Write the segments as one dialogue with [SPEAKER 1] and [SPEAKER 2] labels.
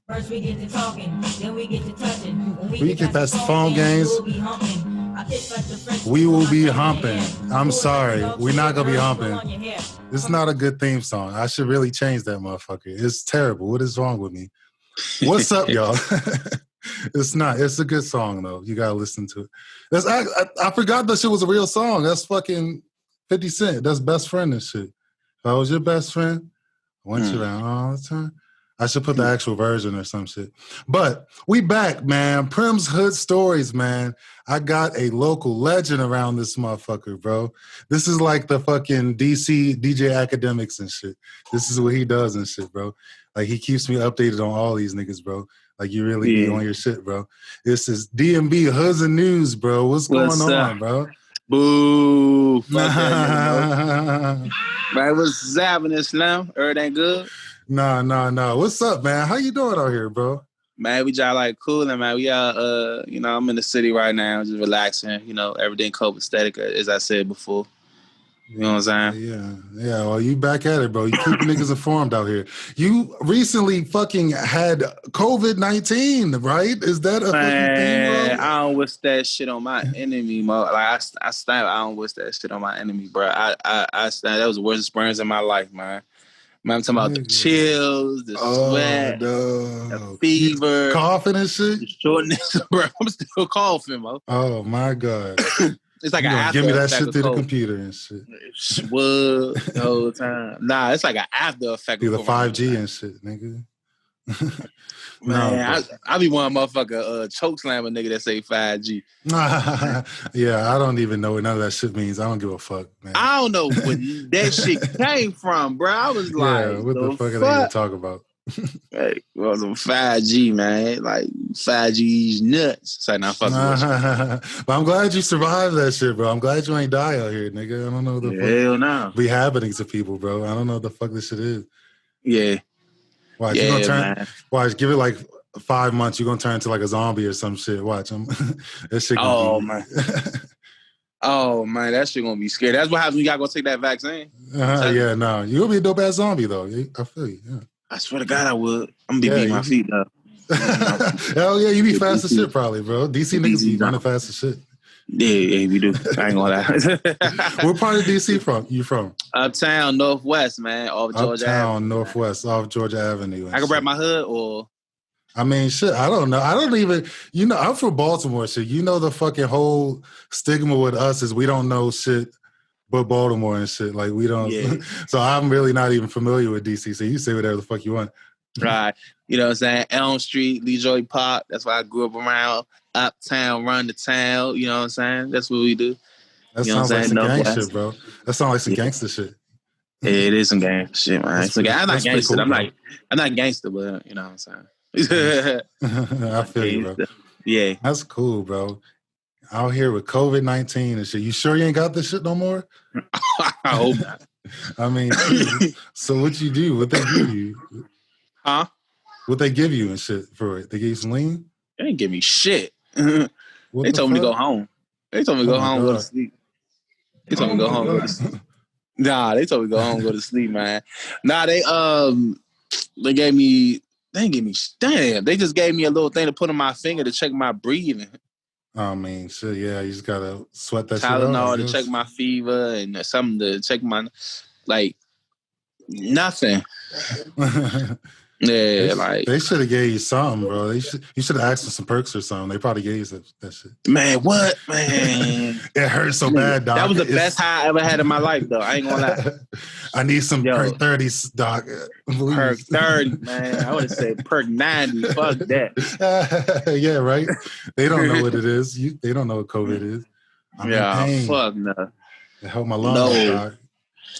[SPEAKER 1] First we get to talking, then we get to touching. When
[SPEAKER 2] we get past the phone games, we will be humping. I'm sorry, we're not gonna be humping. It's not a good theme song. I should really change that motherfucker. It's terrible. What is wrong with me? What's up, y'all? It's not. It's a good song though. You gotta listen to it. I forgot that shit was a real song. That's fucking 50 Cent. That's Best Friend and shit. If I was your best friend, I want you around all the time. I should put the actual version or some shit. But we back, man. Prim's Hood Stories, man. I got a local legend around this motherfucker, bro. This is like the fucking DC DJ Academics and shit. This is what he does and shit, bro. Like, he keeps me updated on all these niggas, bro. Like, you really be on your shit, bro. This is DMV HOODS ND NEWZ, bro. What's going on, bro?
[SPEAKER 3] Boo. Fuck that, man, what's happening, Slim? Everything good?
[SPEAKER 2] No. What's up, man? How you doing out here, bro?
[SPEAKER 3] Man, we just like cooling, man. We I'm in the city right now, just relaxing. You know, everything copacetic, as I said before. You know what I'm
[SPEAKER 2] saying? Yeah. Well, you back at it, bro. You keep niggas informed out here. You recently fucking had COVID-19, right? Is that a fucking thing, bro?
[SPEAKER 3] I don't wish that shit on my enemy, bro. Like I don't wish that shit on my enemy, bro. That was the worst experience in my life, man. Man, I'm talking about the chills, the sweat, the fever,
[SPEAKER 2] you coughing and shit.
[SPEAKER 3] The shortness, bro. I'm still coughing, bro.
[SPEAKER 2] Oh my god.
[SPEAKER 3] It's like an
[SPEAKER 2] give me that shit through the computer and shit.
[SPEAKER 3] What the whole time? Nah, it's like an after effect.
[SPEAKER 2] Through the 5G and shit, nigga.
[SPEAKER 3] Man, I be one motherfucker choke slam a nigga that say 5G.
[SPEAKER 2] Yeah, I don't even know what none of that shit means. I don't give a fuck, man.
[SPEAKER 3] I don't know where that shit came from, bro. I was like,
[SPEAKER 2] what the fuck are they gonna talk about?
[SPEAKER 3] Hey, well, some 5G, man. Like 5G's nuts. It's like, not fucking.
[SPEAKER 2] But I'm glad you survived that shit, bro. I'm glad you ain't die out here, nigga. I don't know what the
[SPEAKER 3] fuck
[SPEAKER 2] no. Be happening to people, bro. I don't know what the fuck this shit is.
[SPEAKER 3] Yeah.
[SPEAKER 2] Watch, you gonna turn. Man. Watch, give it like 5 months. You're gonna turn into like a zombie or some shit. Watch them. That shit.
[SPEAKER 3] Man. Oh man, that shit gonna be scary. That's what happens when you gotta go take that vaccine.
[SPEAKER 2] Yeah, no, you gonna be a dope ass zombie though. I feel you. Yeah.
[SPEAKER 3] I swear to God, I would. I'm gonna be beating my feet up.
[SPEAKER 2] Hell yeah, you be fast as shit probably, bro. DC niggas be running fast as shit.
[SPEAKER 3] Yeah, we do. I ain't gonna lie.
[SPEAKER 2] What part of DC you from?
[SPEAKER 3] Uptown, Northwest, man, off Georgia Avenue.
[SPEAKER 2] Uptown, Northwest, off Georgia Avenue.
[SPEAKER 3] I can rap my hood, or
[SPEAKER 2] I mean, shit, I don't know. I don't even, I'm from Baltimore, shit. You know the fucking whole stigma with us is we don't know shit but Baltimore and shit. Like, we don't. Yeah. So I'm really not even familiar with DC. So you say whatever the fuck you want.
[SPEAKER 3] Right. You know what I'm saying? Elm Street, Lejoy Park. That's why I grew up around. Uptown, run the town. You know what I'm saying? That's what we do.
[SPEAKER 2] That sounds like some gang shit, bro. That sounds like some gangster shit.
[SPEAKER 3] Yeah, it is some gangster shit, man. I'm not gangster. Cool, I'm not gangster, but you know what I'm saying?
[SPEAKER 2] I feel you, bro.
[SPEAKER 3] Yeah.
[SPEAKER 2] That's cool, bro. Out here with COVID-19 and shit. You sure you ain't got this shit no more?
[SPEAKER 3] I hope not.
[SPEAKER 2] I mean, so what you do? What they give you?
[SPEAKER 3] Huh?
[SPEAKER 2] What they give you and shit for it? They gave you some lean?
[SPEAKER 3] They didn't give me shit. They told me to go home. They told me to go home, go to sleep. They told me to go home, go to sleep. Nah, they told me to go home, go to sleep, man. Nah, they gave me. They didn't give me. Damn, they just gave me a little thing to put on my finger to check my breathing.
[SPEAKER 2] I mean, shit, yeah, you just gotta sweat that shit out.
[SPEAKER 3] Tylenol to check my fever and something to check my, like, nothing. Yeah,
[SPEAKER 2] they should have gave you something, bro. You should have asked for some perks or something. They probably gave you that shit.
[SPEAKER 3] Man, what, man?
[SPEAKER 2] It hurt so bad, doc.
[SPEAKER 3] That was the best high I ever had in my life, though. I ain't gonna lie.
[SPEAKER 2] I need some perk 30s, doc.
[SPEAKER 3] Perk 30, man. I would have said perk 90. Fuck that.
[SPEAKER 2] Yeah, right. They don't know what it is. They don't know what COVID is.
[SPEAKER 3] I'm in pain. Fuck no.
[SPEAKER 2] It helped my lungs, doc.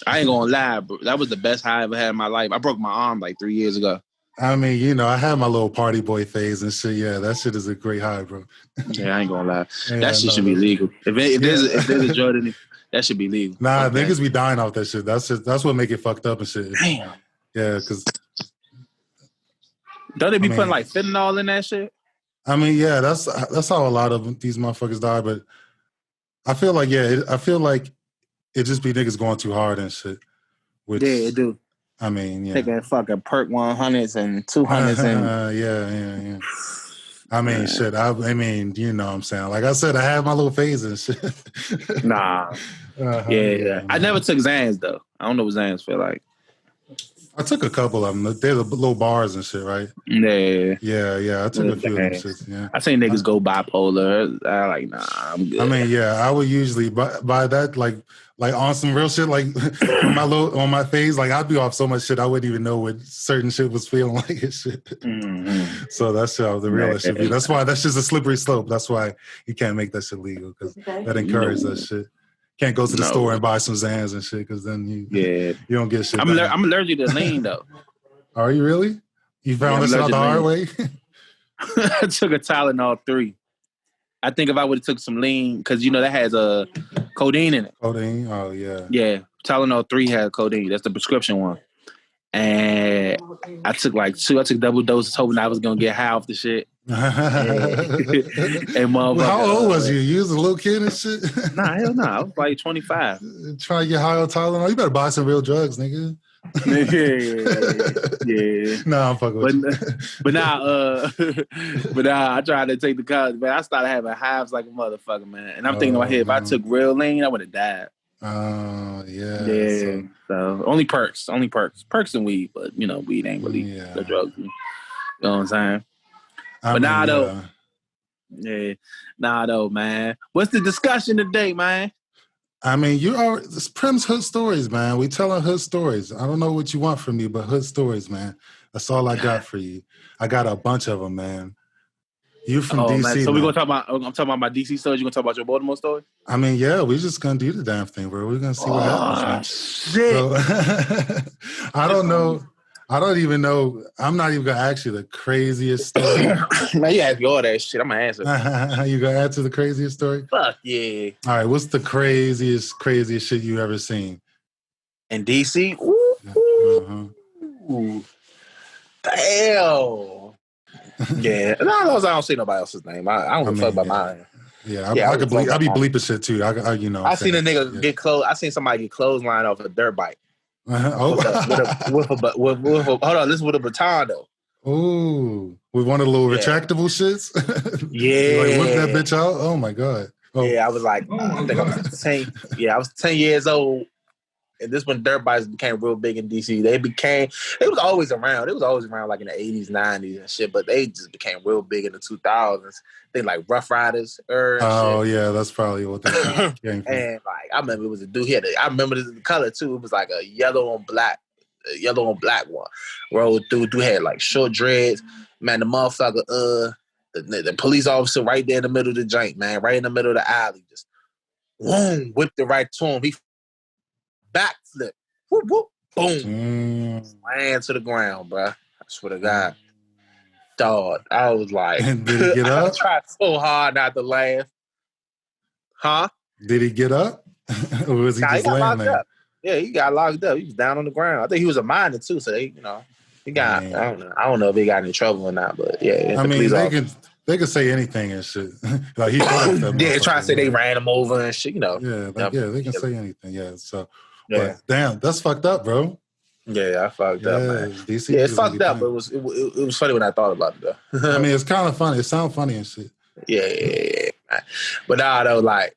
[SPEAKER 3] I ain't gonna lie, bro. That was the best high I ever had in my life. I broke my arm like 3 years ago.
[SPEAKER 2] I mean, I had my little party boy phase and shit. Yeah, that shit is a great high, bro.
[SPEAKER 3] Yeah, I ain't gonna lie. That shit should be legal. If there's a Jordan, that should be legal.
[SPEAKER 2] Nah, niggas be dying off that shit. That's what make it fucked up and shit.
[SPEAKER 3] Damn.
[SPEAKER 2] Yeah, because
[SPEAKER 3] don't they be putting like fentanyl in that shit?
[SPEAKER 2] I mean, yeah, that's how a lot of these motherfuckers die. But I feel like, it just be niggas going too hard and shit.
[SPEAKER 3] Yeah, it do.
[SPEAKER 2] I mean, yeah.
[SPEAKER 3] Taking fucking perk 100s and 200s and
[SPEAKER 2] yeah. I mean, shit. I mean, you know what I'm saying? Like I said, I had my little phase and shit.
[SPEAKER 3] Nah. Yeah. I never took Xans, though. I don't know what Xans feel like.
[SPEAKER 2] I took a couple of them. They're the little bars and shit, right? Yeah. I took a few of them shits, yeah.
[SPEAKER 3] I seen niggas go bipolar. I like, nah, I'm good.
[SPEAKER 2] I mean, yeah, I would usually buy that, like on some real shit, like on my phase, like I'd be off so much shit, I wouldn't even know what certain shit was feeling like and shit. Mm-hmm. So that's how the real shit be. That's why that's just a slippery slope. That's why you can't make that shit legal, because that encourages that shit. Can't go to the store and buy some Xans and shit, because then you don't get shit.
[SPEAKER 3] I'm allergic to lean though.
[SPEAKER 2] Are you really? You found this out the hard way?
[SPEAKER 3] I took a Tylenol 3. I think if I would have took some lean, because you know that has codeine in it.
[SPEAKER 2] Codeine? Oh yeah.
[SPEAKER 3] Yeah, Tylenol 3 had codeine. That's the prescription one. And I took like 2. I took double doses, hoping I was gonna get high off the shit. And motherfucker,
[SPEAKER 2] how old was you? You was a little kid and shit?
[SPEAKER 3] Nah, hell no. I was like 25.
[SPEAKER 2] Trying to get high on Tylenol? You better buy some real drugs, nigga.
[SPEAKER 3] Yeah.
[SPEAKER 2] No, I'm fucking with you.
[SPEAKER 3] But I tried to take the college, but I started having hives like a motherfucker, man. And I'm thinking in my head, if I took real lean, I would have died.
[SPEAKER 2] Oh, yeah.
[SPEAKER 3] Yeah. So only perks and weed, but you know, weed ain't really the drug. You know what I'm saying? Nah, though, man. What's the discussion today, man?
[SPEAKER 2] I mean, it's Prim's hood stories, man. We telling hood stories. I don't know what you want from me, but hood stories, man. That's all I got for you. I got a bunch of them, man. You from DC,
[SPEAKER 3] man. So we're gonna talk about. I'm talking about my DC stories. You gonna talk about your Baltimore story?
[SPEAKER 2] I mean, yeah, we're just gonna do the damn thing, bro. We're gonna see what happens, man.
[SPEAKER 3] Shit.
[SPEAKER 2] So, I don't know. I don't even know. I'm not even gonna ask you the craziest story.
[SPEAKER 3] Man, you ask me all that shit. I'm gonna answer.
[SPEAKER 2] You gonna answer the craziest story?
[SPEAKER 3] Fuck yeah.
[SPEAKER 2] All right. What's the craziest shit you ever seen
[SPEAKER 3] in DC? Ooh. Damn. Yeah. No, I don't see nobody else's name. I don't give a fuck about mine.
[SPEAKER 2] Yeah, I be bleeping shit too. I
[SPEAKER 3] seen a nigga get clothes. I seen somebody get clothesline off a dirt bike.
[SPEAKER 2] Hold on,
[SPEAKER 3] this is with a baton though.
[SPEAKER 2] Ooh, with one of the little retractable shits.
[SPEAKER 3] Yeah,
[SPEAKER 2] like whip that bitch out. Oh my god. Oh.
[SPEAKER 3] Yeah, I was like, I think I was 10. Yeah, I was 10 years old, and this when dirt bikes became real big in DC. It was always around. It was always around like in the 80s, 90s and shit. But they just became real big in the 2000s. They like Rough Riders.
[SPEAKER 2] Oh shit. Yeah, that's probably what they came from.
[SPEAKER 3] And like I remember it was a dude. I remember the color too. It was like a yellow on black one. Rolled through. Dude had like short dreads. Man, the motherfucker. The police officer right there in the middle of the joint, man, right in the middle of the alley, just boom, whipped it right to him. He backflip, whoop, whoop, boom, ran to the ground, bro. I swear to God, dog. I was like,
[SPEAKER 2] did he get up?
[SPEAKER 3] I tried so hard not to laugh. Huh?
[SPEAKER 2] Did he get up? Or was he just laying there?
[SPEAKER 3] Up. Yeah, he got locked up. He was down on the ground. I think he was a minor too, so he got. Man. I don't know if he got in trouble or not, but yeah.
[SPEAKER 2] I mean, they can say anything and shit. Like he
[SPEAKER 3] trying to say they ran him over and shit. You know.
[SPEAKER 2] Yeah, they can say anything. Yeah. So, but damn, that's fucked up, bro.
[SPEAKER 3] Yeah, I fucked up, man.
[SPEAKER 2] DC
[SPEAKER 3] it's fucked up, but it was funny when I thought about it though.
[SPEAKER 2] I mean, it's kind of funny. It sounds funny and shit.
[SPEAKER 3] Yeah. But now though, like.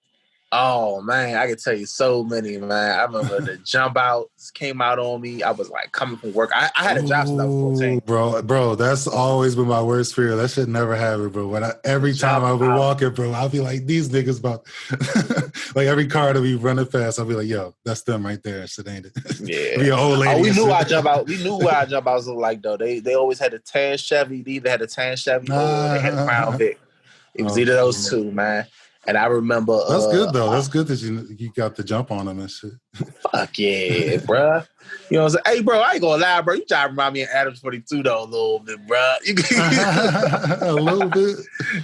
[SPEAKER 3] Oh man, I can tell you so many, man. I remember the jump outs came out on me. I was like coming from work. I had a job since I was 14.
[SPEAKER 2] Bro, that's always been my worst fear. That shit never happened, bro. Every time I would walk it, bro, I'll be like, these niggas about like every car that be running fast, I'll be like, yo, that's them right there. Shit, ain't it?
[SPEAKER 3] Yeah.
[SPEAKER 2] Be an old lady.
[SPEAKER 3] We knew our jump out. We knew what our jump outs looked like though. They always had a tan Chevy. They either had a tan Chevy or they had a Crown Vic. It was either those two, man. And I remember...
[SPEAKER 2] That's good, though. That's good that you got the jump on them and shit.
[SPEAKER 3] Fuck yeah, bro. You know what I'm saying? Hey, bro, I ain't gonna lie, bro. You try to remind me of Adams 42, though, a little bit, bro.
[SPEAKER 2] A little bit?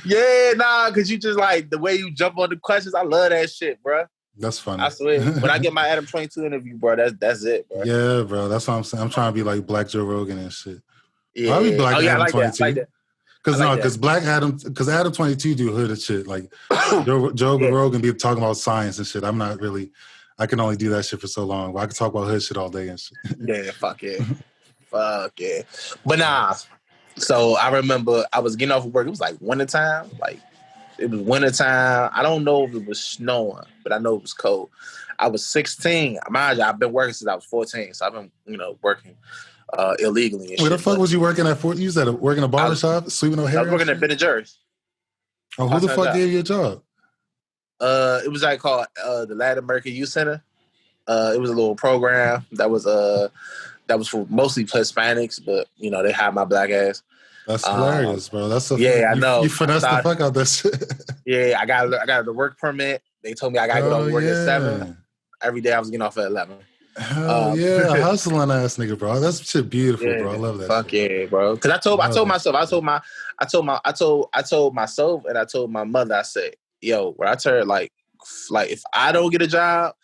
[SPEAKER 3] Yeah, nah, because you just like, the way you jump on the questions, I love that shit, bro.
[SPEAKER 2] That's funny.
[SPEAKER 3] I swear. When I get my Adam 22 interview, bro, that's it, bro.
[SPEAKER 2] Yeah, bro. That's what I'm saying. I'm trying to be like Black Joe Rogan and shit.
[SPEAKER 3] Yeah.
[SPEAKER 2] I'll be Black Adam
[SPEAKER 3] like
[SPEAKER 2] 22.
[SPEAKER 3] Like that.
[SPEAKER 2] Because Adam 22 do hood and shit. Like Joe Rogan be talking about science and shit. I'm not I can only do that shit for so long. I can talk about hood shit all day and shit.
[SPEAKER 3] Yeah, fuck yeah. Fuck yeah. But nah. So I remember I was getting off of work. It was like wintertime. Like, it was wintertime. I don't know if it was snowing, but I know it was cold. I was 16. Mind you, I've been working since I was 14. So I've been, working illegally and
[SPEAKER 2] Where
[SPEAKER 3] shit.
[SPEAKER 2] the fuck was you working at? You was at working a barbershop, sweeping no hair?
[SPEAKER 3] I was working at Ben & Jerry's.
[SPEAKER 2] Oh, who the fuck gave you a job?
[SPEAKER 3] It was like called the Latin American Youth Center. It was a little program that was for mostly Hispanics, but they had my black ass.
[SPEAKER 2] That's hilarious, bro. That's
[SPEAKER 3] I know.
[SPEAKER 2] You finessed the fuck out that shit.
[SPEAKER 3] Yeah, I got the work permit. They told me I gotta get off work at 7. Every day I was getting off at 11.
[SPEAKER 2] Hell yeah, hustling ass nigga, bro. That's shit beautiful, bro. I love that.
[SPEAKER 3] Fuck
[SPEAKER 2] shit.
[SPEAKER 3] Yeah, bro. Because I told myself, and I told my mother. I said, "Yo, when I turn like if I don't get a job,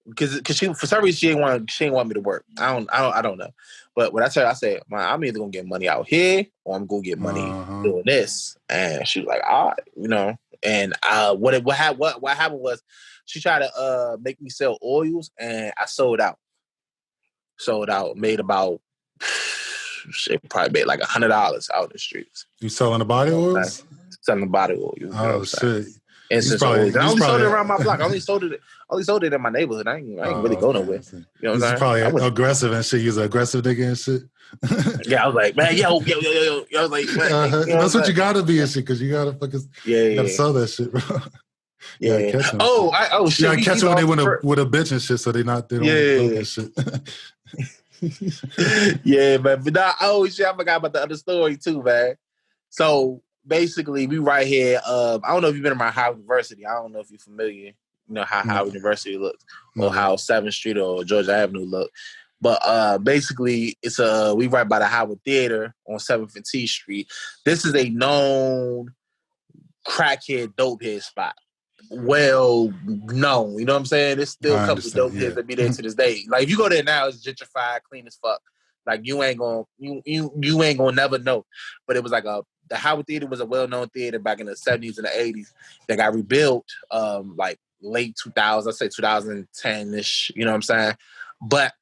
[SPEAKER 3] because she for some reason she didn't want me to work. I don't know. But when I told her, I said, I'm either gonna get money out here or I'm gonna get money doing this. And she was like, all right, And what happened was she tried to make me sell oils, and I sold out. Made about probably made like $100 out in the streets.
[SPEAKER 2] You selling the body oils?
[SPEAKER 3] Selling the body oils.
[SPEAKER 2] Oh shit.
[SPEAKER 3] Incense oils. I only sold it around my block. I only sold it in my neighborhood. I ain't really go nowhere. You know what I'm saying?
[SPEAKER 2] Probably aggressive and shit. You're an aggressive nigga and shit.
[SPEAKER 3] Yeah, I was like, man, yo. I was like, man,
[SPEAKER 2] that's what you gotta be and shit, because you gotta fucking gotta sell that shit, bro.
[SPEAKER 3] Yeah.
[SPEAKER 2] Catch them.
[SPEAKER 3] Shit.
[SPEAKER 2] You gotta catch them when they with a bitch and shit, so they don't look and shit.
[SPEAKER 3] Yeah, man. But nah, shit, I forgot about the other story too, man. So basically, we right here. I don't know if you've been around Howard University. I don't know if you're familiar. How Howard University looks, or how 7th Street or Georgia Avenue look. But basically, it's we right by the Howard Theater on 7th and T Street. This is a known crackhead, dopehead spot. Well known, you know what I'm saying? There's still a couple of dope heads that be there to this day. Like if you go there now, it's gentrified, clean as fuck. Like you ain't gonna never know. But it was like the Howard Theater was a well-known theater back in the 70s and the 80s that got rebuilt like late 2000s, I'd say 2010-ish, you know what I'm saying? But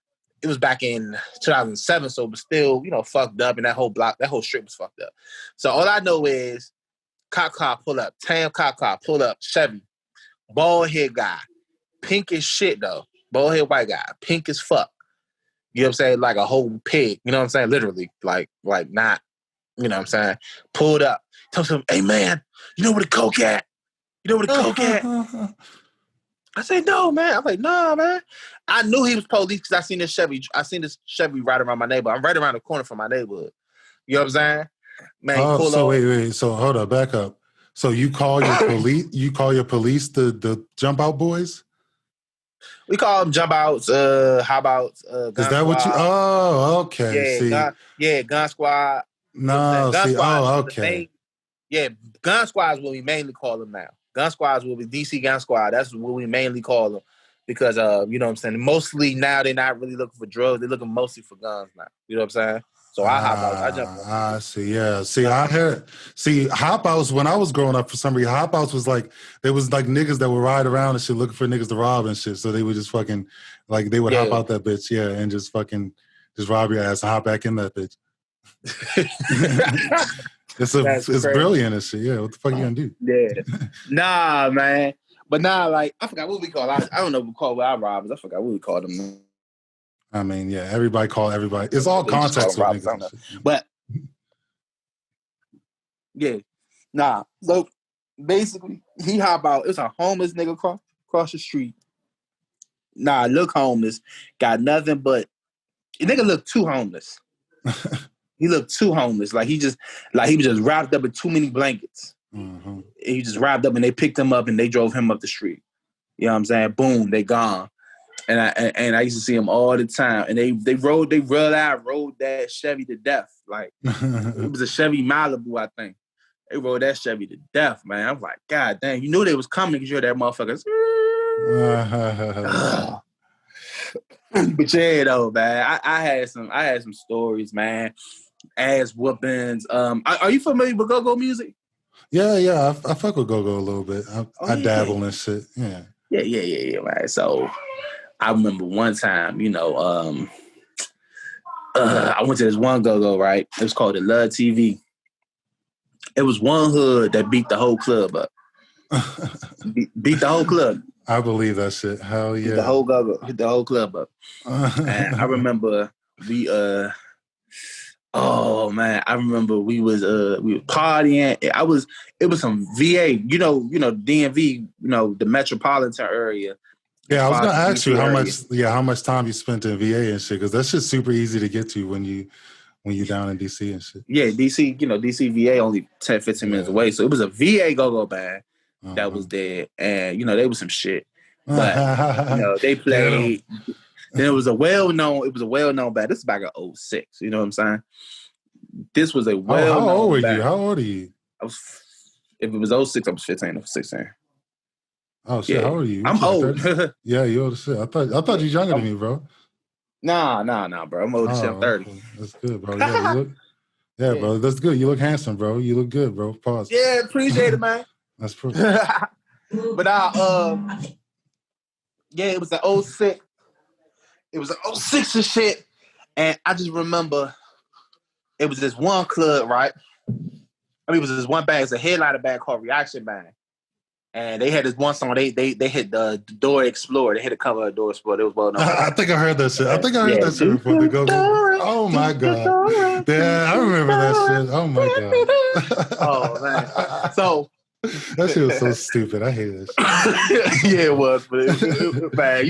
[SPEAKER 3] it was back in 2007, so it was still, fucked up, and that whole strip was fucked up. So all I know is cop car pull up, cop car pull up, Chevy, bald head guy, pink as shit though, bald head white guy, pink as fuck. You know what I'm saying? Like a whole pig, you know what I'm saying? Literally, like not, you know what I'm saying? Pulled up, told him, hey man, you know where the coke at? You know where the coke at? I said, no, man. I'm like, nah, man. I knew he was police because I seen this Chevy right around my neighborhood. I'm right around the corner from my neighborhood. You know what I'm saying? Man,
[SPEAKER 2] wait. So hold up, back up. So you call your police? You call your police the jump out boys?
[SPEAKER 3] We call them jump outs. How about gun
[SPEAKER 2] Is that
[SPEAKER 3] squad.
[SPEAKER 2] what you? Oh, okay.
[SPEAKER 3] Yeah, gun squad.
[SPEAKER 2] No,
[SPEAKER 3] gun
[SPEAKER 2] see,
[SPEAKER 3] squad
[SPEAKER 2] okay.
[SPEAKER 3] Gun squad is what we mainly call them now. Gun squads will be DC Gun Squad. That's what we mainly call them because, you know what I'm saying? Mostly now they're not really looking for drugs. They're looking mostly for guns now. You know what I'm saying? So I hop out. I jump out.
[SPEAKER 2] I see, yeah. See, hop outs when I was growing up for some reason, hop outs was like, there was like niggas that would ride around and shit looking for niggas to rob and shit. So they would just fucking, like they would hop out that bitch, and just fucking, just rob your ass and hop back in that bitch. It's brilliant and shit. Yeah, what the fuck you gonna do?
[SPEAKER 3] Yeah, nah, man. But nah, like I forgot what we call. I don't know what we call our robbers. I forgot what we call them.
[SPEAKER 2] I mean, yeah, everybody call everybody. It's all context with niggas.
[SPEAKER 3] But yeah, nah. So basically, he hop out. It's a homeless nigga across the street. Nah, look homeless. Got nothing but the nigga look too homeless. He looked too homeless. Like he was just wrapped up in too many blankets.
[SPEAKER 2] Mm-hmm.
[SPEAKER 3] He just wrapped up and they picked him up and they drove him up the street. You know what I'm saying? Boom, they gone. And I used to see him all the time. And they rode that Chevy to death. Like it was a Chevy Malibu, I think. They rode that Chevy to death, man. I was like, God damn, you knew they was coming because you heard that motherfucker. But yeah, though, man. I had some stories, man. Ass whoopings. Are you familiar with go-go music?
[SPEAKER 2] Yeah. I fuck with go-go a little bit. I dabble in shit. Yeah,
[SPEAKER 3] man. So I remember one time, I went to this one go-go, right? It was called the Love TV. It was one hood that beat the whole club up. beat the whole club.
[SPEAKER 2] I believe that shit. Hell yeah.
[SPEAKER 3] Hit the whole go-go, hit the whole club up. And I remember we we was partying. It was some VA, DMV, the metropolitan area.
[SPEAKER 2] Yeah, I was gonna ask you how much time you spent in VA and shit, because that shit's super easy to get to when you down in DC and shit.
[SPEAKER 3] Yeah, DC, DC VA only 10, 15 minutes away. So it was a VA go-go band that was there, and they was some shit. But they played. Then it was a well-known band. This is back in 2006. You know what I'm saying? This was a well-known
[SPEAKER 2] How old were
[SPEAKER 3] band.
[SPEAKER 2] you? How old are you?
[SPEAKER 3] If it was 2006, I was 15 or 16.
[SPEAKER 2] Oh shit!
[SPEAKER 3] Yeah.
[SPEAKER 2] How old are you?
[SPEAKER 3] I'm old.
[SPEAKER 2] Yeah, you old as shit. I thought you was younger than me, bro.
[SPEAKER 3] Nah, bro. I'm old as shit. I'm 30.
[SPEAKER 2] Okay. That's good, bro. Yeah, bro. That's good. You look handsome, bro. You look good, bro. Pause.
[SPEAKER 3] Yeah, appreciate it, man.
[SPEAKER 2] That's proof.
[SPEAKER 3] But it was an 06. It was an 06 and shit. And I just remember it was this one club, right? It was this one band. It's a headliner band called Reaction Band. And they had this one song. They hit the Door Explorer. They hit a cover of Door Explorer. It was well known.
[SPEAKER 2] I think I heard that shit. I think I heard that shit before. They go, oh my god. Yeah, I remember that shit. Oh my god.
[SPEAKER 3] Oh man. So
[SPEAKER 2] that shit was so stupid. I hate that shit.
[SPEAKER 3] Yeah, it was, but it was bad.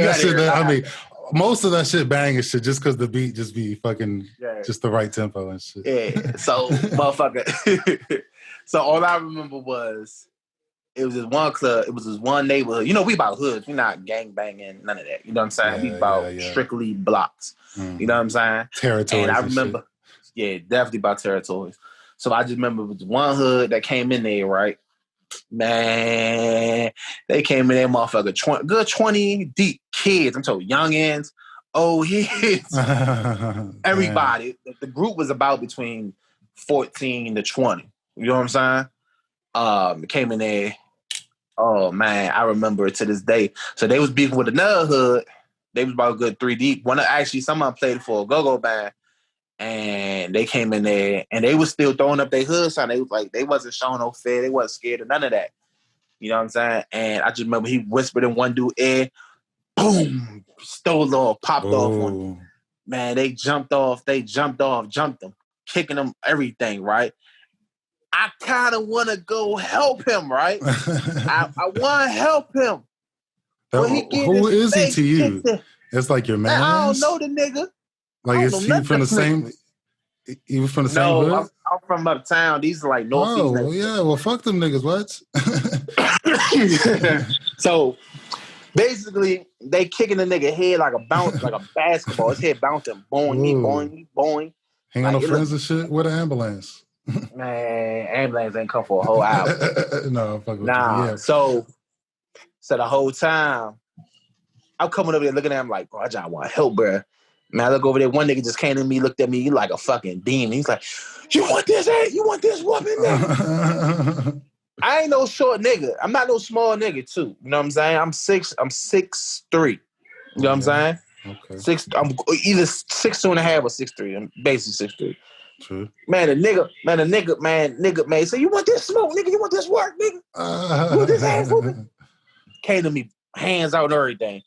[SPEAKER 2] Most of that shit bang and shit just because the beat just be fucking just the right tempo and shit.
[SPEAKER 3] Yeah. So motherfucker. So all I remember was it was this one club, it was this one neighborhood. We about hoods. We not gang banging, none of that. You know what I'm saying? We about strictly blocks. Mm-hmm. You know what I'm saying?
[SPEAKER 2] Territories.
[SPEAKER 3] And I remember, definitely about territories. So I just remember it was one hood that came in there, right? Man, they came in there, motherfucker, good 20 deep kids. I'm talking youngins, old heads, everybody. The group was about between 14 to 20. You know what I'm saying? Came in there. Oh man, I remember it to this day. So they was beefing with another hood. They was about a good 3 deep. Someone played for a go-go band, and they came in there and they was still throwing up their hood sign. They was like, they wasn't showing no fear. They wasn't scared of none of that. You know what I'm saying? And I just remember he whispered in one dude's ear, boom, stole off, popped off on him. Man, they jumped him, kicking him, everything, right? I kind of want to go help him, right? I want to help him.
[SPEAKER 2] Who is he to you? It's like your man.
[SPEAKER 3] I don't know the nigga.
[SPEAKER 2] Like, is he from the same? He was from the same hood?
[SPEAKER 3] No, I'm from Uptown. These are like northeast.
[SPEAKER 2] Oh, yeah. Well, fuck them niggas. What?
[SPEAKER 3] So, basically, they kicking the nigga head like a basketball. His head bouncing, boing.
[SPEAKER 2] Hang on, no friends and shit with an ambulance.
[SPEAKER 3] Man, ambulance ain't come for a whole hour.
[SPEAKER 2] No, fuck with you. Yeah.
[SPEAKER 3] So the whole time, I'm coming over there looking at him like, bro, I just want help, bro. Man, I look over there. One nigga just came to me, looked at me like a fucking demon. He's like, you want this, eh? You want this whooping, nigga? I ain't no short nigga. I'm not no small nigga, too. You know what I'm saying? I'm 6'3". You know what I'm saying?
[SPEAKER 2] Okay.
[SPEAKER 3] I'm either 6'2.5" or 6'3". I'm basically 6'3".
[SPEAKER 2] True.
[SPEAKER 3] Man, the nigga, say, you want this smoke, nigga? You want this work, nigga? You want this ass whooping? Came to me, hands out and everything.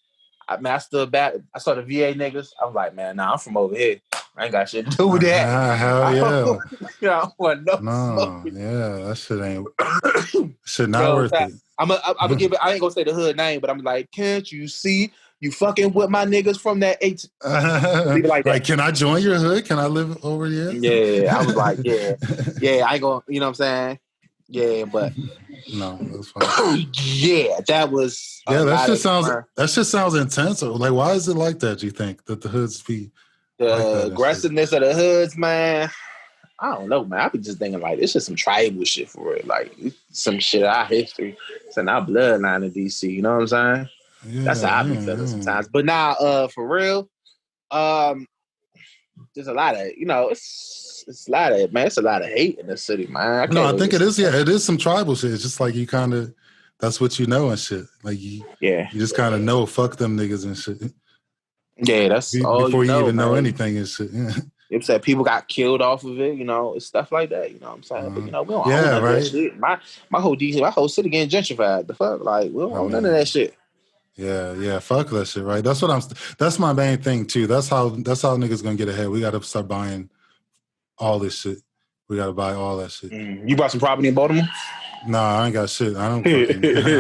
[SPEAKER 3] I stood back. I saw the VA niggas. I was like, man, nah, I'm from over here. I ain't got shit to do with that.
[SPEAKER 2] Hell yeah.
[SPEAKER 3] I don't want no smoke.
[SPEAKER 2] Yeah, that shit ain't shit not worth it.
[SPEAKER 3] I'm gonna give it. I ain't gonna say the hood name, but I'm like, can't you see? You fucking with my niggas from that 8.
[SPEAKER 2] Like, can I join your hood? Can I live over here?
[SPEAKER 3] Yeah, I was like, yeah. I ain't gonna. You know what I'm saying? Yeah, but
[SPEAKER 2] no, that's fine.
[SPEAKER 3] Yeah, that was.
[SPEAKER 2] Yeah, that shit sounds intense. Like, why is it like that? Do you think that the hoods be
[SPEAKER 3] the aggressiveness of the hoods, man? I don't know, man. I be just thinking like it's just some tribal shit for it, like some shit of our history, it's in our bloodline in DC. You know what I'm saying? Yeah, that's how I be feeling sometimes. But now, for real, there's a lot of, it's a lot of, man, it's a lot of hate in the city, man.
[SPEAKER 2] I think it is. Yeah, it is some tribal shit. It's just like you kind of, that's what you know and shit. Like you just kind of know, fuck them niggas and shit.
[SPEAKER 3] Yeah, that's all
[SPEAKER 2] before you even know
[SPEAKER 3] man.
[SPEAKER 2] anything and shit. Yeah.
[SPEAKER 3] It said people got killed off of it, it's stuff like that, you know what I'm saying? But, we don't own none of that shit. My whole DC, my whole city getting gentrified. The fuck? Like, we don't own none of that shit.
[SPEAKER 2] Yeah, fuck that shit, right? That's my main thing too. That's how niggas gonna get ahead. We gotta start buying all this shit. We gotta buy all that shit.
[SPEAKER 3] You bought some property in Baltimore?
[SPEAKER 2] Nah, I ain't got shit. I ain't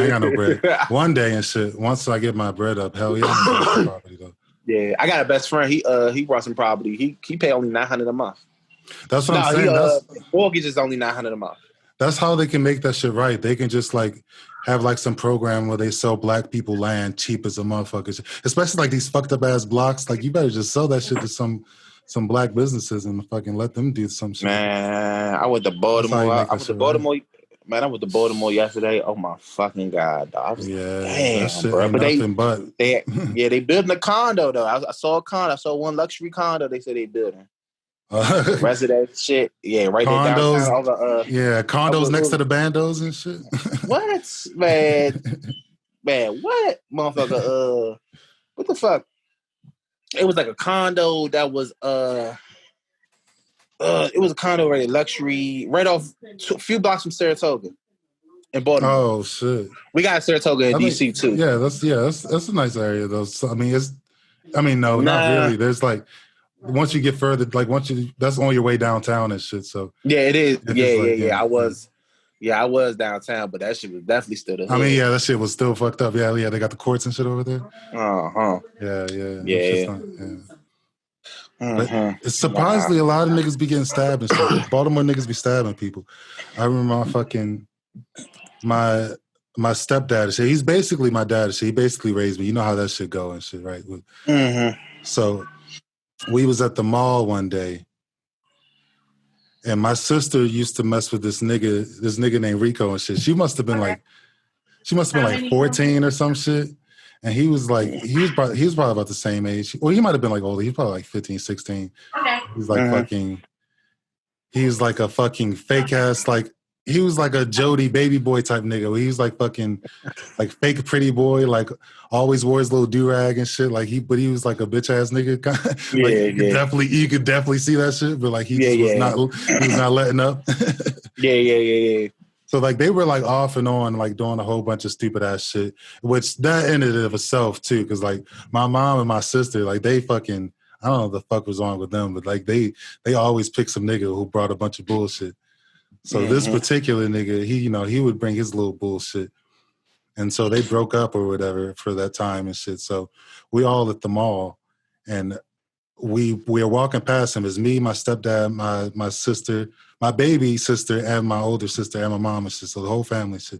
[SPEAKER 2] got no bread. One day and shit. Once I get my bread up, hell yeah, I'm gonna buy some property though.
[SPEAKER 3] Yeah, I got a best friend. He bought some property. He pay only $900 a month.
[SPEAKER 2] That's what I'm saying.
[SPEAKER 3] Mortgage is only $900 a month.
[SPEAKER 2] That's how they can make that shit right. They can just like have like some program where they sell black people land cheap as a motherfucker. Especially like these fucked up ass blocks. Like you better just sell that shit to some black businesses and fucking let them do some shit.
[SPEAKER 3] Man, I went to Baltimore. I went to Baltimore. Right? Man, I went to Baltimore yesterday. Oh my fucking God, dog. I was
[SPEAKER 2] that shit
[SPEAKER 3] bro.
[SPEAKER 2] Ain't
[SPEAKER 3] But
[SPEAKER 2] they
[SPEAKER 3] they building a condo though. I saw a condo. I saw one luxury condo. They said they building. Resident shit. Yeah, right there downtown.
[SPEAKER 2] Condos next to the bandos and shit.
[SPEAKER 3] What? Man, what? Motherfucker, what the fuck? It was like a condo that was it was a condo right luxury right off a few blocks from Saratoga in Baltimore.
[SPEAKER 2] Oh shit.
[SPEAKER 3] We got Saratoga in DC too.
[SPEAKER 2] Yeah, that's a nice area though. So, no, not really. There's like once you get further, like that's on your way downtown and shit. So
[SPEAKER 3] yeah, it is. Yeah. I was downtown, but that shit was definitely still the hood.
[SPEAKER 2] That shit was still fucked up. Yeah, they got the courts and shit over there. Yeah. But it's surprisingly a lot of niggas be getting stabbed and shit. Baltimore niggas be stabbing people. I remember my stepdad. Shit. He's basically my dad. Shit. He basically raised me. You know how that shit go and shit, right? So we was at the mall one day, and my sister used to mess with this nigga named Rico and shit. She must have been like 14 or some shit. And he was probably about the same age. Well, he might have been like older. He's probably like 15, 16. Okay. He's like he's like a fucking fake ass, like he was like a Jody baby boy type nigga. He was like fucking like fake pretty boy, like always wore his little do-rag and shit. Like he was like a bitch ass nigga. You could definitely see that shit, but like he was not letting up.
[SPEAKER 3] Yeah.
[SPEAKER 2] So like they were like off and on, like doing a whole bunch of stupid ass shit, which that in and of itself too, because like my mom and my sister, like they fucking, I don't know what the fuck was wrong with them, but like they always pick some nigga who brought a bunch of bullshit. So this particular nigga, he would bring his little bullshit, and so they broke up or whatever for that time and shit. So we all at the mall, and we are walking past him. It's me, my stepdad, my sister, my baby sister, and my older sister, and my mom and shit. So the whole family shit.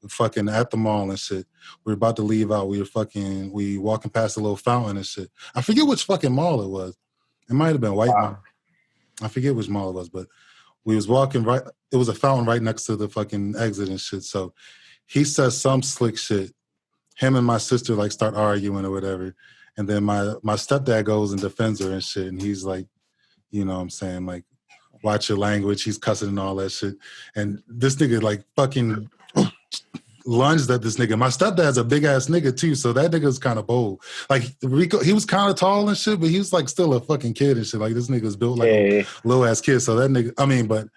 [SPEAKER 2] We're fucking at the mall and shit. We're about to leave out. We walking past a little fountain and shit. I forget which fucking mall it was. It might have been White Mall. I forget which mall it was, but we was walking right. It was a fountain right next to the fucking exit and shit. So he says some slick shit. Him and my sister like start arguing or whatever. And then my stepdad goes and defends her and shit. And he's like, you know what I'm saying? Like, watch your language. He's cussing and all that shit. And this nigga like fucking lunged at this nigga. My stepdad's a big ass nigga too. So that nigga's kind of bold. Like Rico, he was kind of tall and shit, but he was like still a fucking kid and shit. Like this nigga's built like a little ass kid. So that nigga, but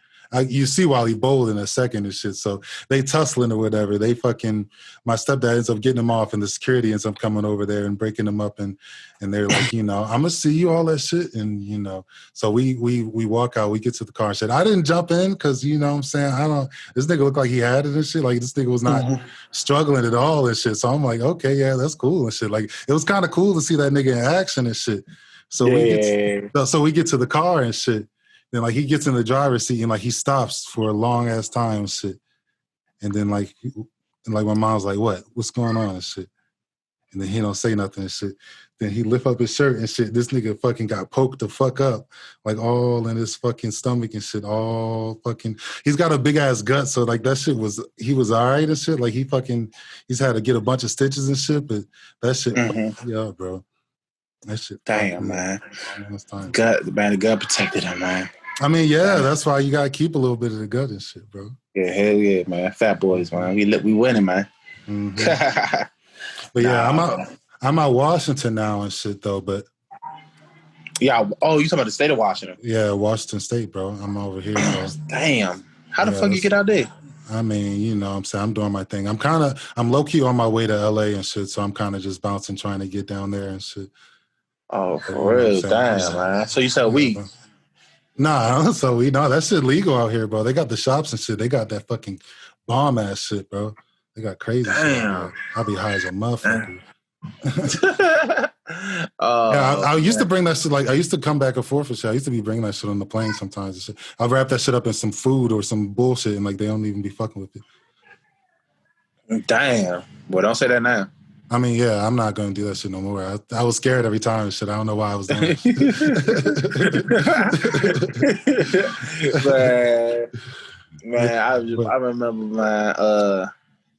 [SPEAKER 2] you see while he bowled in a second and shit. So they tussling or whatever. They fucking, my stepdad ends up getting him off and the security ends up coming over there and breaking him up. And they're like, I'm going to see you all that shit. And, so we walk out, we get to the car and shit. I didn't jump in because, you know what I'm saying? This nigga looked like he had it and shit. Like this nigga was not struggling at all and shit. So I'm like, okay, yeah, that's cool and shit. Like it was kind of cool to see that nigga in action and shit. So we get to the car and shit. Then like he gets in the driver's seat and like he stops for a long ass time and shit. And then like my mom's like, what's going on and shit. And then he don't say nothing and shit. Then he lift up his shirt and shit. This nigga fucking got poked the fuck up. Like all in his fucking stomach and shit. All fucking, he's got a big ass gut. So like that shit he was all right and shit. Like he's had to get a bunch of stitches and shit. But that shit, yeah, bro. That shit.
[SPEAKER 3] Damn, man. The gut protected him, man.
[SPEAKER 2] I mean, yeah, that's why you gotta keep a little bit of the gut and shit, bro.
[SPEAKER 3] Yeah, hell yeah, man. Fat boys, man. We winning, man.
[SPEAKER 2] Mm-hmm. But yeah, I'm at Washington now and shit though, but
[SPEAKER 3] yeah. Oh, you talking about the state of Washington?
[SPEAKER 2] Yeah, Washington State, bro. I'm over here, bro.
[SPEAKER 3] Damn. How the fuck you get out there?
[SPEAKER 2] I mean, you know what I'm saying? I'm doing my thing. I'm low-key on my way to LA and shit, so I'm kind of just bouncing, trying to get down there and shit.
[SPEAKER 3] Oh, for real? Damn, man. So you sell weed?
[SPEAKER 2] Bro. Nah, so weed. No, that shit legal out here, bro. They got the shops and shit. They got that fucking bomb-ass shit, bro. They got crazy shit out here. I'll be high as a motherfucker. I used to bring that shit, like, I used to come back and forth and shit. I used to be bringing that shit on the plane sometimes and shit. I'll wrap that shit up in some food or some bullshit and, like, they don't even be fucking with it.
[SPEAKER 3] Damn. Well, don't say that now.
[SPEAKER 2] I mean, yeah, I'm not going to do that shit no more. I was scared every time and shit. I don't know why I was doing it.
[SPEAKER 3] I remember, man,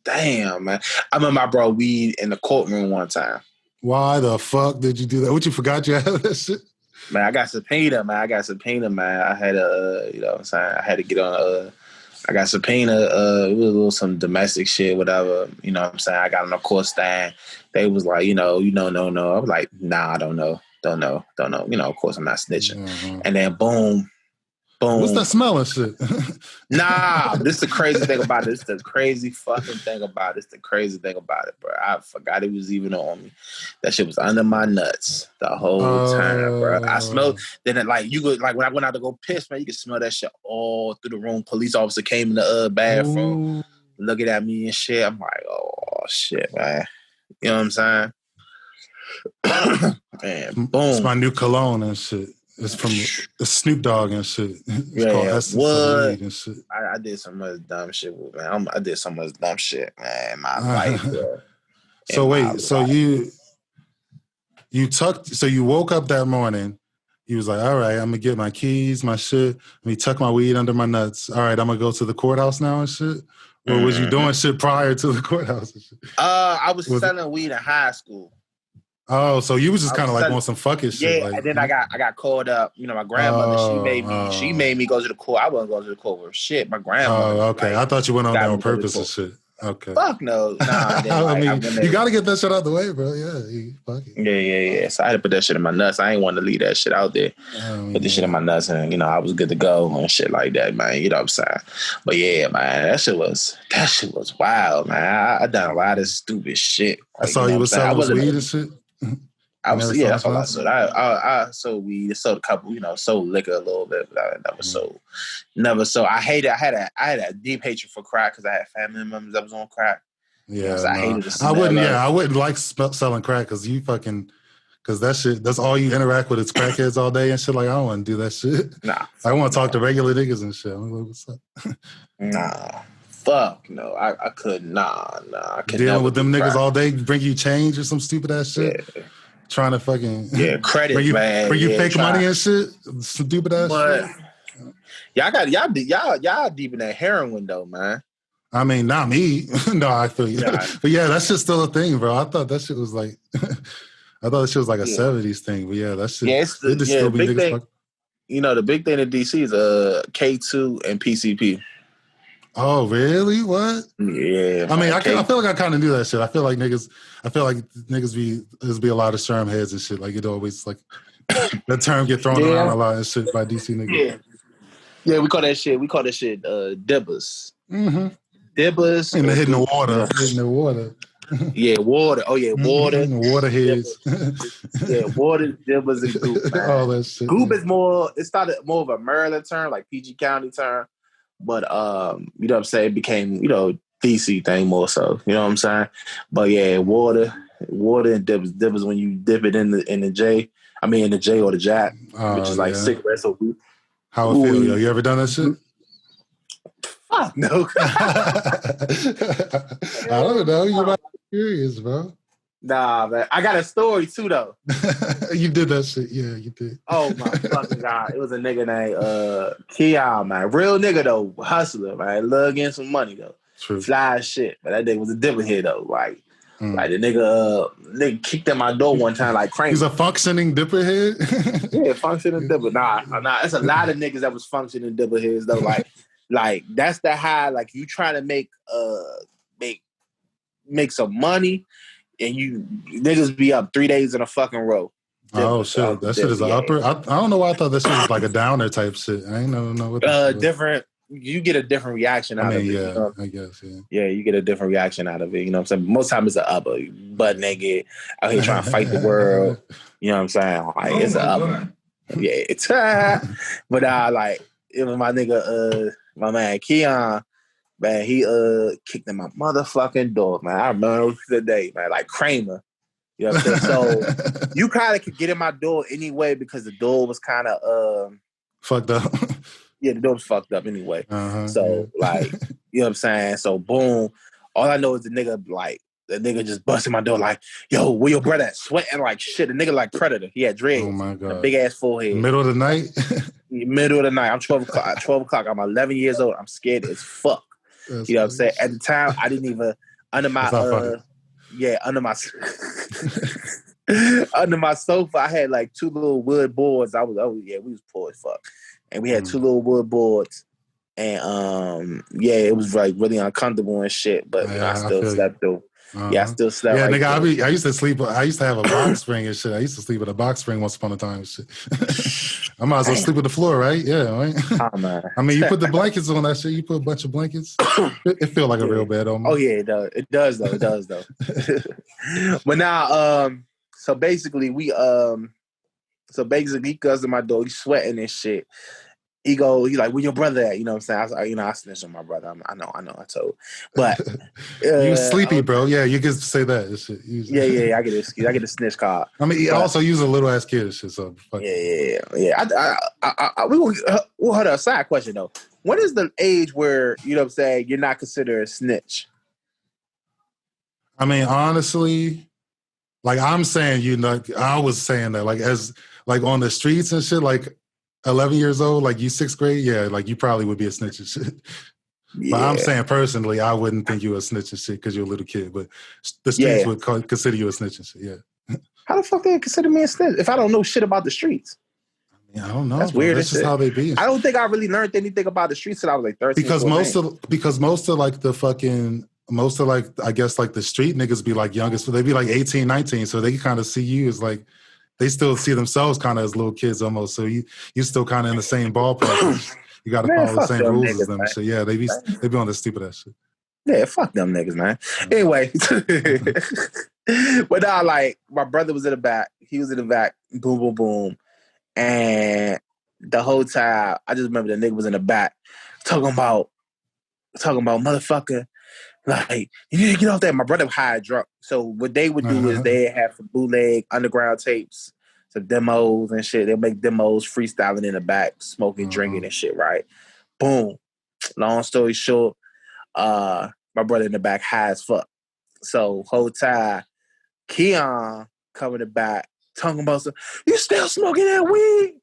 [SPEAKER 3] damn, man. I remember I brought weed in the courtroom one time.
[SPEAKER 2] Why the fuck did you do that? What, you forgot you had that shit?
[SPEAKER 3] Man, I got subpoena, man. I had you know what I'm saying? I had to get on I got subpoena, it was a little some domestic shit, whatever. You know what I'm saying? I got on a court stand. They was like, no. I was like, nah, I don't know. You know, of course I'm not snitching. Mm-hmm. And then boom.
[SPEAKER 2] What's that smell and shit?
[SPEAKER 3] Nah, this is the crazy thing about it. This is the crazy fucking thing about it. It's the crazy thing about it, bro. I forgot it was even on me. That shit was under my nuts the whole time, bro. I smelled. Then you could, like, when I went out to go piss, man, you could smell that shit all through the room. Police officer came in the bathroom, looking at me and shit. I'm like, oh shit, man. You know what I'm saying? Man, boom.
[SPEAKER 2] It's my new cologne and shit. It's from Snoop Dogg and shit. It's called Essence
[SPEAKER 3] what?
[SPEAKER 2] Weed and shit.
[SPEAKER 3] I did so much dumb shit, man. I did so much dumb shit, man, in my life, bro.
[SPEAKER 2] So wait, so you woke up that morning, you was like, all right, I'm gonna get my keys, my shit, let me tuck my weed under my nuts. All right, I'm gonna go to the courthouse now and shit? Or was you doing shit prior to the courthouse and shit?
[SPEAKER 3] I was selling weed in high school.
[SPEAKER 2] Oh, so you was just kind of like on some fucking shit.
[SPEAKER 3] Yeah, like, and then I got called up. You know, my grandmother, she made me go to the court. I wasn't going to the court for shit. My grandmother.
[SPEAKER 2] Oh, okay. Like, I thought you went on there on purpose and shit. Okay.
[SPEAKER 3] Fuck no. Nah,
[SPEAKER 2] I mean, you got to get that shit out the way, bro. Yeah. Fuck it.
[SPEAKER 3] Yeah. So I had to put that shit in my nuts. I ain't want to leave that shit out there. Put this shit in my nuts and, you know, I was good to go and shit like that, man. You know what I'm saying? But yeah, man, that shit was wild, man. I done a lot of stupid shit. Like,
[SPEAKER 2] I saw you was selling weed and shit.
[SPEAKER 3] That's all I sold. I sold weed, sold a couple, you know, sold liquor a little bit, but I never sold. I had a deep hatred for crack because I had family members that was on crack.
[SPEAKER 2] Yeah,
[SPEAKER 3] so I hated the
[SPEAKER 2] smell. I wouldn't like selling crack because that shit, that's all you interact with is crackheads all day and shit. Like, I don't want to do that shit.
[SPEAKER 3] Nah.
[SPEAKER 2] I want to talk to regular niggas and shit. I'm like, what's up?
[SPEAKER 3] Nah. Fuck no, I could I could
[SPEAKER 2] dealing with them niggas all day, bring you change or some stupid ass shit.
[SPEAKER 3] Yeah.
[SPEAKER 2] Trying to fucking
[SPEAKER 3] credit,
[SPEAKER 2] bring you fake money and shit, stupid ass shit.
[SPEAKER 3] Y'all deep in that heroin though, man.
[SPEAKER 2] I mean, not me. No, I feel you. Yeah. But yeah, that's just still a thing, bro. I thought that shit was like, a 70s thing. But yeah, that shit.
[SPEAKER 3] Yeah, it's the big thing. You know, the big thing in DC is K2 and PCP.
[SPEAKER 2] Oh, really? What?
[SPEAKER 3] Yeah.
[SPEAKER 2] I mean, I feel like I kind of knew that shit. I feel like niggas be a lot of sherm heads and shit. Like, it always, like, that term get thrown around a lot and shit by DC niggas.
[SPEAKER 3] Yeah, we call that shit dibbers.
[SPEAKER 2] Mm-hmm.
[SPEAKER 3] Dibbers.
[SPEAKER 2] And they're hitting the water. Hitting the water.
[SPEAKER 3] Yeah, water. Oh, yeah, water.
[SPEAKER 2] Water heads.
[SPEAKER 3] Yeah, water, dibbers, and goop, man.
[SPEAKER 2] All that shit.
[SPEAKER 3] Goop is it started more of a Maryland term, like PG County term. But, you know what I'm saying? It became, you know, DC thing more so. You know what I'm saying? But, yeah, water and dippers when you dip it in the J. I mean, in the J or the Jack, which is like cigarettes or weed.
[SPEAKER 2] How it feel, yo? You ever done that shit?
[SPEAKER 3] Fuck no.
[SPEAKER 2] I don't know. You might be curious, bro.
[SPEAKER 3] Nah, man. I got a story, too, though.
[SPEAKER 2] You did that shit. Yeah, you did.
[SPEAKER 3] Oh, my fucking God. It was a nigga named Keon, man. Real nigga, though. Hustler, man. Love getting some money, though.
[SPEAKER 2] True.
[SPEAKER 3] Fly as shit. But that nigga was a dipper here, though. Like the nigga kicked at my door one time like crank.
[SPEAKER 2] He's a functioning dipper head?
[SPEAKER 3] Yeah, functioning dipper. Nah. It's a lot of niggas that was functioning dipper heads, though. Like that's the high. Like, you trying to make some money. and you niggas be up 3 days in a fucking row.
[SPEAKER 2] Oh shit, that shit is an upper. I don't know why I thought this shit was like a downer type shit. I ain't know what this was.
[SPEAKER 3] Different. You get a different reaction out of it.
[SPEAKER 2] Yeah,
[SPEAKER 3] you know?
[SPEAKER 2] I guess. Yeah.
[SPEAKER 3] Yeah, you get a different reaction out of it. You know what I'm saying? Most times it's an upper. Butt naked, out here trying to fight the world. You know what I'm saying? Like it's an upper. Yeah, it's but like it was my nigga, my man Keon. Man, he kicked in my motherfucking door, man. I remember the day, man, like Kramer. You know what I'm saying? So you kind of could get in my door anyway because the door was kind of
[SPEAKER 2] fucked up.
[SPEAKER 3] Yeah, the door was fucked up anyway. So like, you know what I'm saying? So boom, all I know is the nigga just busted my door like, yo, where your brother at? Sweating like shit. The nigga like Predator. He had dreads.
[SPEAKER 2] Oh my God.
[SPEAKER 3] A big ass forehead.
[SPEAKER 2] Middle of the night?
[SPEAKER 3] Middle of the night. I'm 12 o'clock. 12 o'clock. I'm 11 years old. I'm scared as fuck.
[SPEAKER 2] That's
[SPEAKER 3] you know what I'm saying? At the time, I didn't even under my under my sofa, I had like 2 little wood boards. We was poor as fuck. And we had 2 little wood boards. And it was like really uncomfortable and shit. But I still slept through. Yeah, I still slept.
[SPEAKER 2] Yeah,
[SPEAKER 3] right
[SPEAKER 2] nigga, I used to sleep. I used to have a box spring and shit. I used to sleep with a box spring once upon a time and shit. I might as well sleep with the floor, right? Yeah, right.
[SPEAKER 3] Oh, man.
[SPEAKER 2] I mean, you put the blankets on that shit. You put a bunch of blankets. It feel like a real bed on me.
[SPEAKER 3] Oh yeah, it does. It does though. It does though. But now, so basically he goes to my door. He's sweating and shit. He's like, where your brother at? You know what I'm saying? I snitched on my brother. I know, I told. But
[SPEAKER 2] you sleepy, bro. Yeah, you can say that. Shit.
[SPEAKER 3] Yeah, I get a snitch card.
[SPEAKER 2] I mean, he also use a little ass kid and shit, so.
[SPEAKER 3] Yeah. We'll hold a side question, though. When is the age where, you know what I'm saying, you're not considered a snitch?
[SPEAKER 2] I mean, honestly, like I'm saying, I was saying that, like, as, like, on the streets and shit, like, 11 years old, like you 6th grade, yeah, like you probably would be a snitch and shit. Yeah. But I'm saying personally, I wouldn't think you a snitch and shit because you're a little kid. But the streets would consider you a snitch and shit. Yeah.
[SPEAKER 3] How the fuck they consider me a snitch if I don't know shit about the streets?
[SPEAKER 2] I mean, I don't know.
[SPEAKER 3] That's weird.
[SPEAKER 2] That's just how they be.
[SPEAKER 3] I don't think I really learned anything about the streets until I was like 13.
[SPEAKER 2] Because most of like I guess like the street niggas be like youngest, so they be like 18, 19, so they kind of see you as like. They still see themselves kind of as little kids almost. So you still kind of in the same ballpark. You got to follow the same rules as them. Man. So yeah, they be on the stupid ass shit.
[SPEAKER 3] Yeah, fuck them niggas, man. Anyway, but now like my brother was in the back. He was in the back. Boom, boom, boom. And the whole time, I just remember the nigga was in the back talking about motherfucker. Like, you need to get off that. My brother was high drunk. So what they would do is they have some bootleg underground tapes, some demos and shit. They'll make demos, freestyling in the back, smoking, drinking and shit, right? Boom. Long story short, my brother in the back high as fuck. So whole time, Keon coming in the back, talking about some, you still smoking that weed?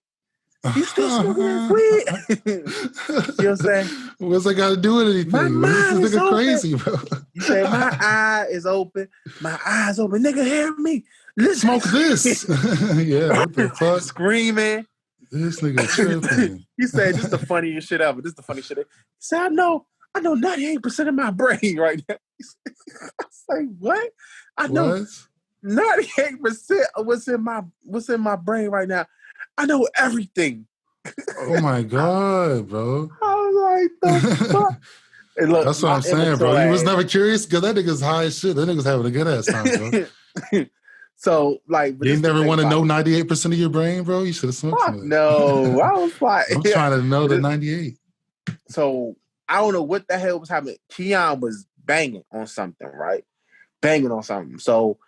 [SPEAKER 3] You still smoking that weed? You know what I'm saying?
[SPEAKER 2] What's that got to do with anything? This nigga crazy, bro.
[SPEAKER 3] You say, my eye is open. My eyes open. Nigga, hear me. Let's
[SPEAKER 2] smoke this. Yeah, what the fuck?
[SPEAKER 3] Screaming.
[SPEAKER 2] This nigga tripping.
[SPEAKER 3] He said, this is the funniest shit ever. This is the funniest shit ever. He said, I know 98% of my brain right now. I say, what? I know 98% of what's in my brain right now. I know everything.
[SPEAKER 2] Oh my God, bro.
[SPEAKER 3] I was like, the fuck? And look,
[SPEAKER 2] that's what I'm saying, bro. You was never curious? Because that nigga's high as shit. That nigga's having a good ass time, bro.
[SPEAKER 3] So, like...
[SPEAKER 2] You ain't never want to know 98% of your brain, bro? You should have smoked some of it.
[SPEAKER 3] No. I was like...
[SPEAKER 2] I'm trying to know the 98.
[SPEAKER 3] So, I don't know what the hell was happening. Keon was banging on something, right? Banging on something. So...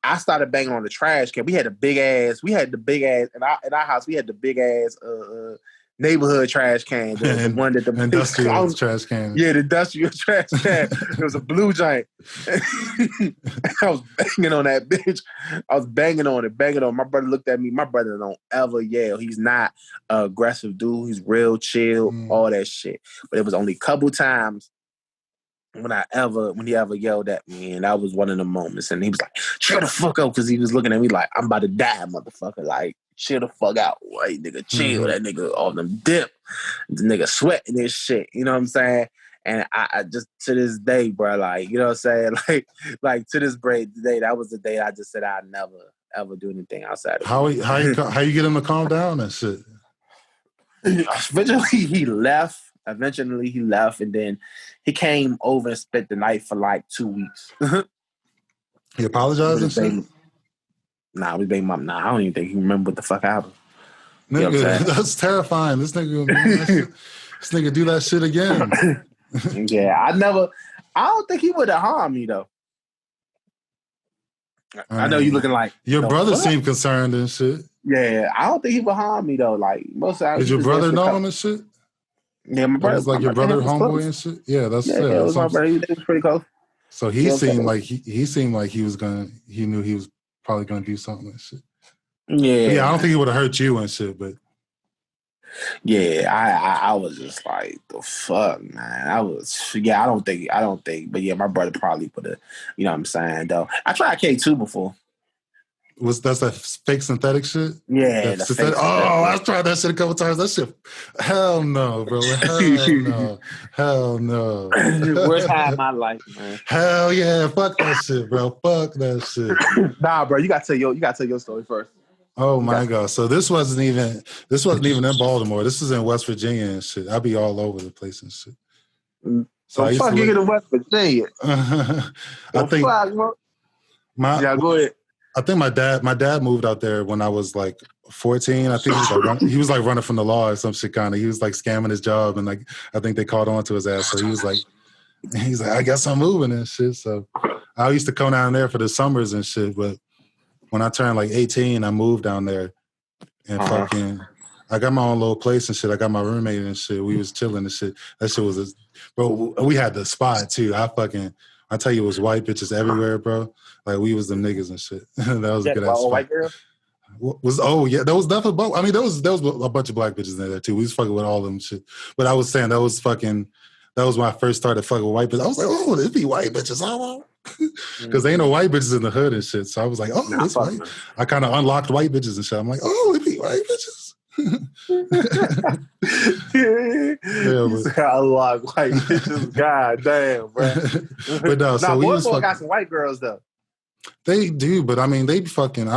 [SPEAKER 3] I started banging on the trash can. In our house, we had the big ass neighborhood trash can. The one that the
[SPEAKER 2] industrial trash can.
[SPEAKER 3] Yeah, the industrial trash can. It was a blue giant. I was banging on that bitch. I was banging on it. My brother looked at me. My brother don't ever yell. He's not an aggressive dude. He's real chill, all that shit. But it was only a couple times when he ever yelled at me, and that was one of the moments. And he was like, chill the fuck up, because he was looking at me like, I'm about to die, motherfucker. Like, chill the fuck out. Right, nigga, chill. That nigga off them dip. The nigga sweating this shit. You know what I'm saying? And I just to this day, bro, like, you know what I'm saying? Like to this day, that was the day I just said I'd never ever do anything outside of
[SPEAKER 2] how you get him to calm down and shit?
[SPEAKER 3] Eventually he left, and then he came over and spent the night for like 2 weeks.
[SPEAKER 2] He apologized and shit?
[SPEAKER 3] Nah, we baby mom. Nah, I don't even think he remember what the fuck happened.
[SPEAKER 2] Nigga, you know that's terrifying. This nigga do that shit again.
[SPEAKER 3] Yeah, I don't think he would have harmed me though. I know you looking like
[SPEAKER 2] your brother seemed concerned and shit.
[SPEAKER 3] Yeah, I don't think he would harm me though. Like most of
[SPEAKER 2] did your brother know him and shit?
[SPEAKER 3] Yeah, my brother
[SPEAKER 2] was like your brother homeboy and shit. Yeah, that's
[SPEAKER 3] it was my brother. He was pretty close.
[SPEAKER 2] So he seemed like he seemed like he knew he was probably gonna do something and shit. Yeah, I don't think he would have hurt you and shit, but
[SPEAKER 3] yeah, I was just like, the fuck, man. I don't think, but yeah, my brother probably would have, you know what I'm saying, though. I tried K2 before.
[SPEAKER 2] That's that fake synthetic shit?
[SPEAKER 3] Yeah.
[SPEAKER 2] I've tried that shit a couple times. That shit, hell no, bro. Hell no.
[SPEAKER 3] Worst time of my life, man.
[SPEAKER 2] Hell yeah, fuck that shit, bro. Fuck that shit.
[SPEAKER 3] Nah, bro, you gotta tell your story first.
[SPEAKER 2] Oh my God. So this wasn't even in Baltimore. This is in West Virginia and shit. I be all over the place and shit.
[SPEAKER 3] So fuck you get in West Virginia.
[SPEAKER 2] I think
[SPEAKER 3] go ahead.
[SPEAKER 2] I think my dad moved out there when I was like 14. I think he was like running from the law or some shit kind of. He was like scamming his job and like I think they caught on to his ass. So he's like, I guess I'm moving and shit. So I used to come down there for the summers and shit. But when I turned like 18, I moved down there and fucking I got my own little place and shit. I got my roommate and shit. We was chilling and shit. That shit was bro, we had the spot too. I tell you, it was white bitches everywhere, bro. Like we was them niggas and shit. That was a good ass spot.
[SPEAKER 3] White girl?
[SPEAKER 2] There was definitely both. I mean, there was a bunch of black bitches in there too. We was fucking with all of them shit. But I was saying that was when I first started fucking with white bitches. I was like, oh, it'd be white bitches. Because ain't no white bitches in the hood and shit. So I was like, oh, it's white. I kind of unlocked white bitches and shit. I'm like, oh, it'd be white bitches.
[SPEAKER 3] I unlocked white bitches. God damn, bro.
[SPEAKER 2] But no, so we was
[SPEAKER 3] got some white girls though.
[SPEAKER 2] They do, but I mean, they few and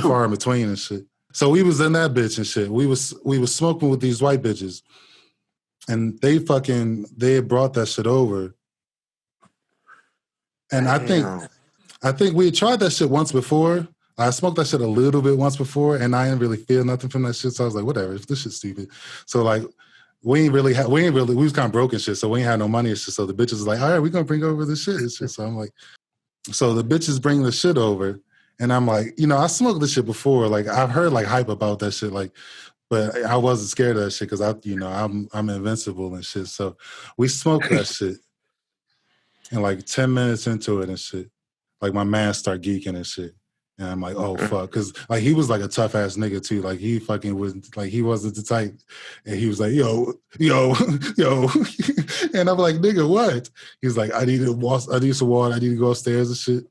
[SPEAKER 2] far in between and shit. So we was in that bitch and shit. We was smoking with these white bitches, and they had brought that shit over. And I think we had tried that shit once before. I smoked that shit a little bit once before, and I didn't really feel nothing from that shit. So I was like, whatever, this shit's stupid. So like, we was kind of broke and shit, so we ain't had no money and shit. So the bitches was like, all right, we're gonna bring over this shit and shit. So I'm like, so the bitches bring the shit over, and I'm like, I smoked this shit before. Like I've heard like hype about that shit, like, but I wasn't scared of that shit because I'm invincible and shit. So we smoked that shit, and like 10 minutes into it and shit, like my man start geeking and shit. And I'm like, oh, fuck. Because, like, he was, like, a tough-ass nigga, too. Like, he fucking was, like, he wasn't the type. And he was like, yo. And I'm like, nigga, what? He's like, I need some water. I need to go upstairs and shit.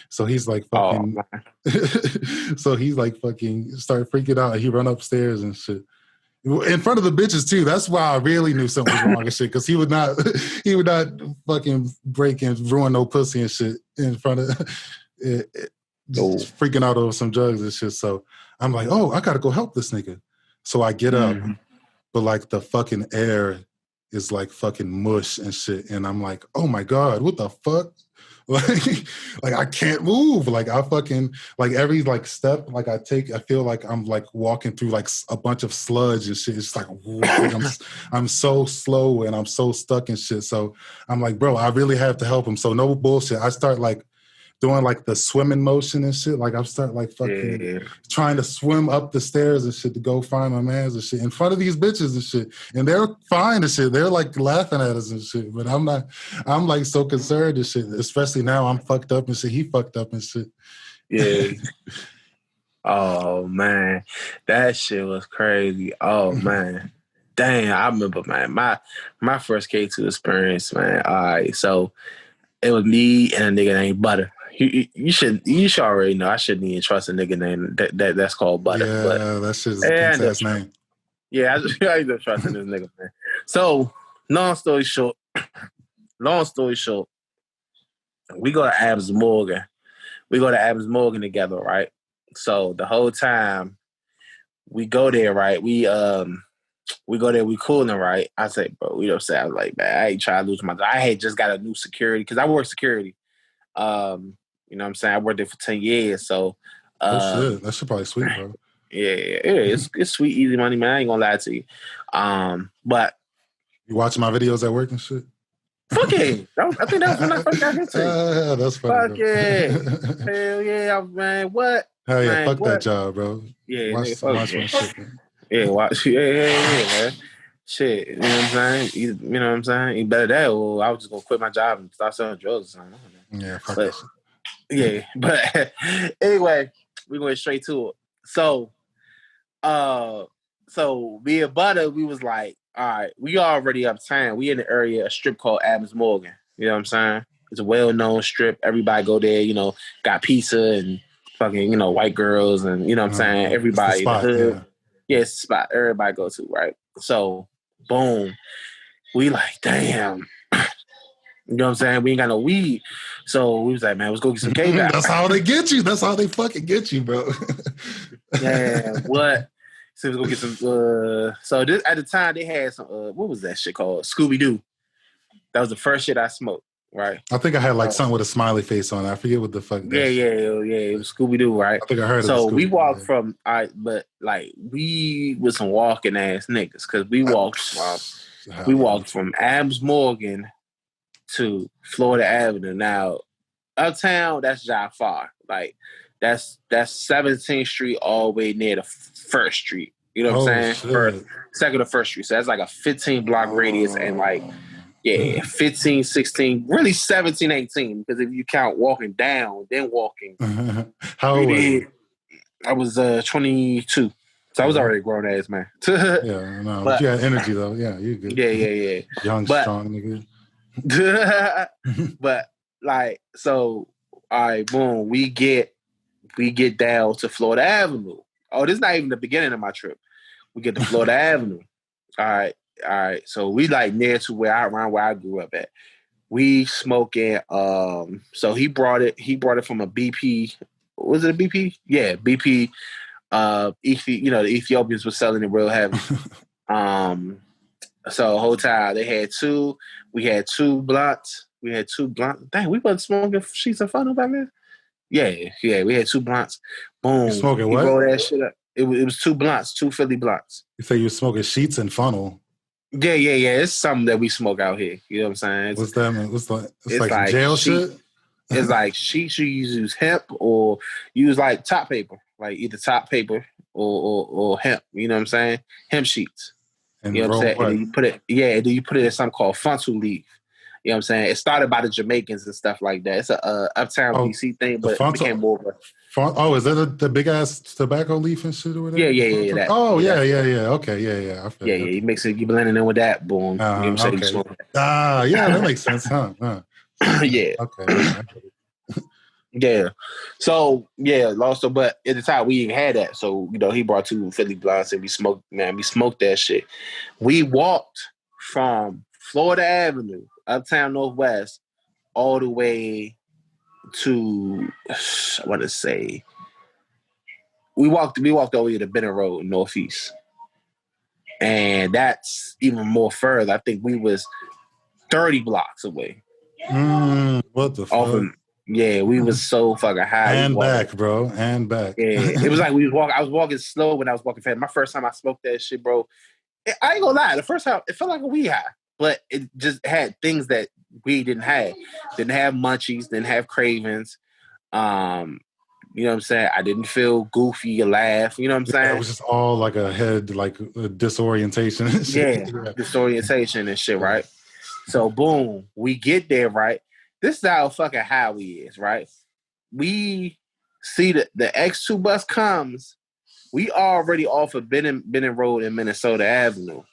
[SPEAKER 2] So he's like, fucking. So he's like, fucking, start freaking out. And he run upstairs and shit. In front of the bitches, too. That's why I really knew something was wrong and shit. Because he would not fucking break and ruin no pussy and shit in front of just freaking out over some drugs and shit. So I'm like, oh, I gotta go help this nigga. So I get up, but like the fucking air is like fucking mush and shit. And I'm like, oh my God, what the fuck? Like I can't move. Like I fucking, like every like step like I take, I feel like I'm like walking through like a bunch of sludge and shit. It's like I'm so slow and I'm so stuck and shit. So I'm like, bro, I really have to help him. So no bullshit. I start like doing like the swimming motion and shit. Like I start like fucking trying to swim up the stairs and shit to go find my mans and shit in front of these bitches and shit. And they're fine and shit. They're like laughing at us and shit. But I'm not, I'm like so concerned and shit. Especially now I'm fucked up and shit. He fucked up and shit.
[SPEAKER 3] Yeah. Oh man. That shit was crazy. Oh man. Dang, I remember, man, my first K2 experience, man. All right, so it was me and a nigga named Butter. You should already know. I shouldn't even trust a nigga name that's called Butter.
[SPEAKER 2] Yeah,
[SPEAKER 3] but,
[SPEAKER 2] that shit's a good-ass name.
[SPEAKER 3] Yeah, I just trusting this nigga, man. So, long story short, long story short, we go to Adams Morgan. We go to Adams Morgan together, right? So the whole time we go there, right? We go there, we cooling, right? I say, bro, you know what I'm saying? I was like, man, I ain't trying to lose my job. I had just got a new security because I work security. You know what I'm saying? I worked there for 10 years. So
[SPEAKER 2] shit. That shit probably sweet, bro.
[SPEAKER 3] Yeah, it's sweet, easy money, man. I ain't gonna lie to you. But
[SPEAKER 2] you watching my videos at work and shit?
[SPEAKER 3] Fuck it. I think that was when I first got into.
[SPEAKER 2] That's funny.
[SPEAKER 3] Fuck it. Hell yeah, man. What?
[SPEAKER 2] Hell yeah,
[SPEAKER 3] man,
[SPEAKER 2] fuck
[SPEAKER 3] what?
[SPEAKER 2] that job, bro.
[SPEAKER 3] Yeah,
[SPEAKER 2] watch my shit, man.
[SPEAKER 3] Yeah, watch. Yeah, man. Shit, you know what I'm saying? You know what I'm saying? You better that, or I was just gonna quit my job and start selling drugs or something.
[SPEAKER 2] Yeah, fuck that shit.
[SPEAKER 3] Yeah, but anyway, we went straight to it. So me and Butter, we was like, all right, we already uptown. We in the area, a strip called Adams Morgan. You know what I'm saying? It's a well-known strip. Everybody go there, you know, got pizza and fucking, you know, white girls and, you know what I'm saying? Everybody
[SPEAKER 2] spot,
[SPEAKER 3] in the hood. Yeah, it's a spot everybody go to, right? So, boom. We like, damn. You know what I'm saying? We ain't got no weed. So we was like, man, let's go get some K-Back.
[SPEAKER 2] That's how they get you. That's how they fucking get you, bro.
[SPEAKER 3] Yeah, what? So let's go get some. So this, at the time, they had some. What was that shit called? Scooby-Doo. That was the first shit I smoked, right?
[SPEAKER 2] I think I had like something with a smiley face on it. I forget what the fuck.
[SPEAKER 3] Yeah. It was Scooby-Doo, right?
[SPEAKER 2] I think I heard.
[SPEAKER 3] So
[SPEAKER 2] of
[SPEAKER 3] we walked from. But like we was some walking ass niggas because we walked from Adams Morgan to Florida Avenue. Now, Uptown, that's Jafar. Like, that's 17th Street all the way near the First Street. You know what I'm saying? Second to First Street. So that's like a 15 block radius and like, 15, 16, really 17, 18. Because if you count walking down, then walking.
[SPEAKER 2] How old were you?
[SPEAKER 3] I was 22. So I was already a grown ass man.
[SPEAKER 2] Yeah, no, but you had energy though. Yeah, you good.
[SPEAKER 3] Yeah.
[SPEAKER 2] Young, strong nigga.
[SPEAKER 3] But like, so all right, boom, we get down to Florida Avenue. Oh, this is not even the beginning of my trip. We get to Florida Avenue. All right. So we like near to around where I grew up at. We smoking. So he brought it from a BP. Was it a BP? Yeah, BP. You know, the Ethiopians were selling it real heavy. So whole time they had two. We had two blunts. Dang, we wasn't smoking sheets of funnel back then. Yeah. We had two blunts. Boom.
[SPEAKER 2] You smoking what?
[SPEAKER 3] He rolled that shit up. It was two blunts, two Philly blunts.
[SPEAKER 2] You say you were smoking sheets and funnel?
[SPEAKER 3] Yeah. It's something that we smoke out here. You know what I'm saying?
[SPEAKER 2] What's that, man? It's like jail
[SPEAKER 3] sheet,
[SPEAKER 2] shit?
[SPEAKER 3] It's like sheets you use hemp or use like top paper. Like either top paper or hemp. You know what I'm saying? Hemp sheets.
[SPEAKER 2] And
[SPEAKER 3] you know what I'm saying?
[SPEAKER 2] What?
[SPEAKER 3] And then you put it in something called funtu leaf. You know what I'm saying? It started by the Jamaicans and stuff like that. It's a Uptown DC thing, but it became more of a...
[SPEAKER 2] is that the big ass tobacco leaf and shit or whatever?
[SPEAKER 3] Yeah. That.
[SPEAKER 2] Oh, yeah. Okay, yeah.
[SPEAKER 3] You mix it, you blend it in with that, boom. You know what I'm saying?
[SPEAKER 2] Yeah, that makes sense, huh?
[SPEAKER 3] Yeah.
[SPEAKER 2] Okay.
[SPEAKER 3] Yeah. So, also, but at the time we didn't have that. So, you know, he brought two Philly blunts and we smoked that shit. We walked from Florida Avenue, Uptown Northwest, all the way to, I want to say, we walked all the way to Benton Road, Northeast. And that's even more further. I think we was 30 blocks away.
[SPEAKER 2] What the fuck?
[SPEAKER 3] We was so fucking high.
[SPEAKER 2] And back, bro. And back.
[SPEAKER 3] Yeah, it was like we was walking. I was walking slow when I was walking fast. My first time I smoked that shit, bro. I ain't gonna lie. The first time, it felt like a weed high. But it just had things that weed didn't have. Didn't have munchies, didn't have cravings. You know what I'm saying? I didn't feel goofy or laugh. You know what I'm saying?
[SPEAKER 2] It was just all like a head, like a disorientation and shit.
[SPEAKER 3] Yeah, disorientation and shit, right? So, boom, we get there, right? This is how fucking high we is, right? We see the X2 bus comes. We already off of Benton Road and Minnesota Avenue.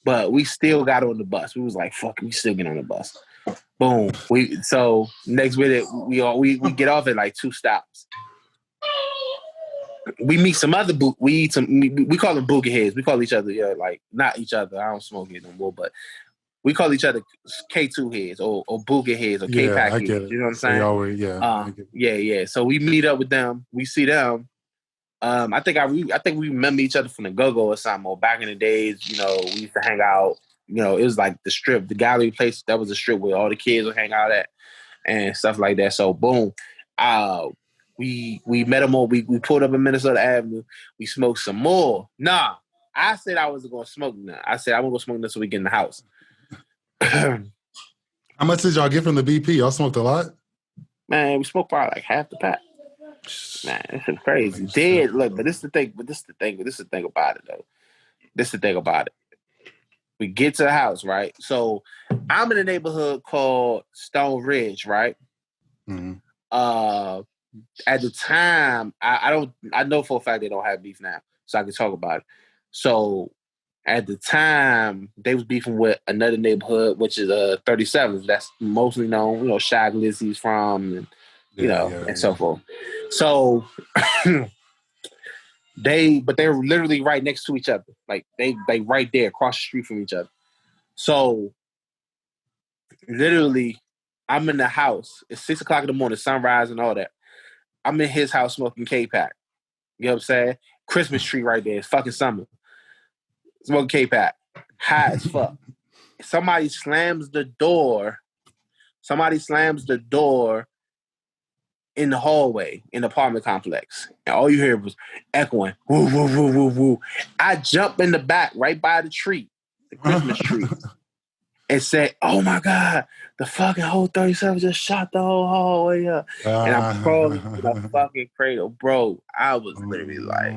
[SPEAKER 3] But we still got on the bus. We was like, fuck, we still get on the bus. Boom. So next minute, we get off at like 2 stops. We meet some other we call them boogie heads. We call each other, like not each other. I don't smoke it no more, but we call each other K2 heads or Booga heads or K-Pack heads.
[SPEAKER 2] Get it.
[SPEAKER 3] You know what I'm
[SPEAKER 2] So
[SPEAKER 3] saying?
[SPEAKER 2] y'all were, yeah.
[SPEAKER 3] So we meet up with them. We see them. I think we remember each other from the Go-Go or something. Or back in the days, we used to hang out. It was like the strip, the gallery place. That was the strip where all the kids would hang out at and stuff like that. So boom, we met them all. We pulled up in Minnesota Avenue. We smoked some more. Nah, I said I wasn't gonna smoke now. I said I'm gonna go smoke this so we get in the house.
[SPEAKER 2] How much did y'all get from the BP? Y'all smoked a lot?
[SPEAKER 3] Man, we smoked probably like half the pack. Man, it's crazy. Dead. Look, but this is the thing about it, though. This is the thing about it. We get to the house, right? So I'm in a neighborhood called Stone Ridge, right?
[SPEAKER 2] Mm-hmm.
[SPEAKER 3] At the time, I know for a fact they don't have beef now, so I can talk about it. So at the time, they was beefing with another neighborhood, which is 37th. That's mostly known, Shy Glizzy's from, and so forth. So they're literally right next to each other. Like they right there across the street from each other. So literally, I'm in the house. It's 6:00 in the morning, sunrise and all that. I'm in his house smoking K-Pack. You know what I'm saying? Christmas tree right there. It's fucking summer. Smoking K-Pack. High as fuck. Somebody slams the door in the hallway in the apartment complex. And all you hear was echoing, woo, woo, woo, woo, woo. I jump in the back right by the tree, the Christmas tree, and said, oh my God, the fucking whole 37 just shot the whole hallway up. And I'm crawling to the fucking cradle. Bro, I was literally like,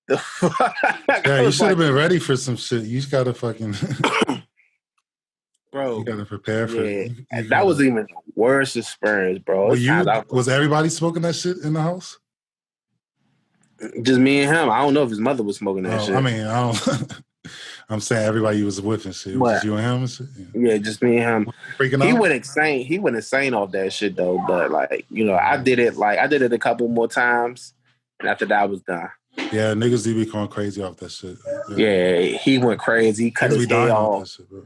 [SPEAKER 3] the fuck?
[SPEAKER 2] Yeah, you should have been ready for some shit. You just gotta fucking...
[SPEAKER 3] Bro,
[SPEAKER 2] you gotta prepare for it.
[SPEAKER 3] That was even the worst experience, bro.
[SPEAKER 2] Was everybody smoking that shit in the house?
[SPEAKER 3] Just me and him. I don't know if his mother was smoking that shit.
[SPEAKER 2] I mean, I don't... I'm saying everybody was with and shit. Was just you and him and shit?
[SPEAKER 3] Yeah, just me and him.
[SPEAKER 2] Freaking
[SPEAKER 3] he
[SPEAKER 2] out?
[SPEAKER 3] went insane. He went insane off that shit though. But like, I did it a couple more times, and after that I was done.
[SPEAKER 2] Yeah, niggas do be going crazy off that shit.
[SPEAKER 3] Yeah, he went crazy. He cut his head off.
[SPEAKER 2] Shit, bro.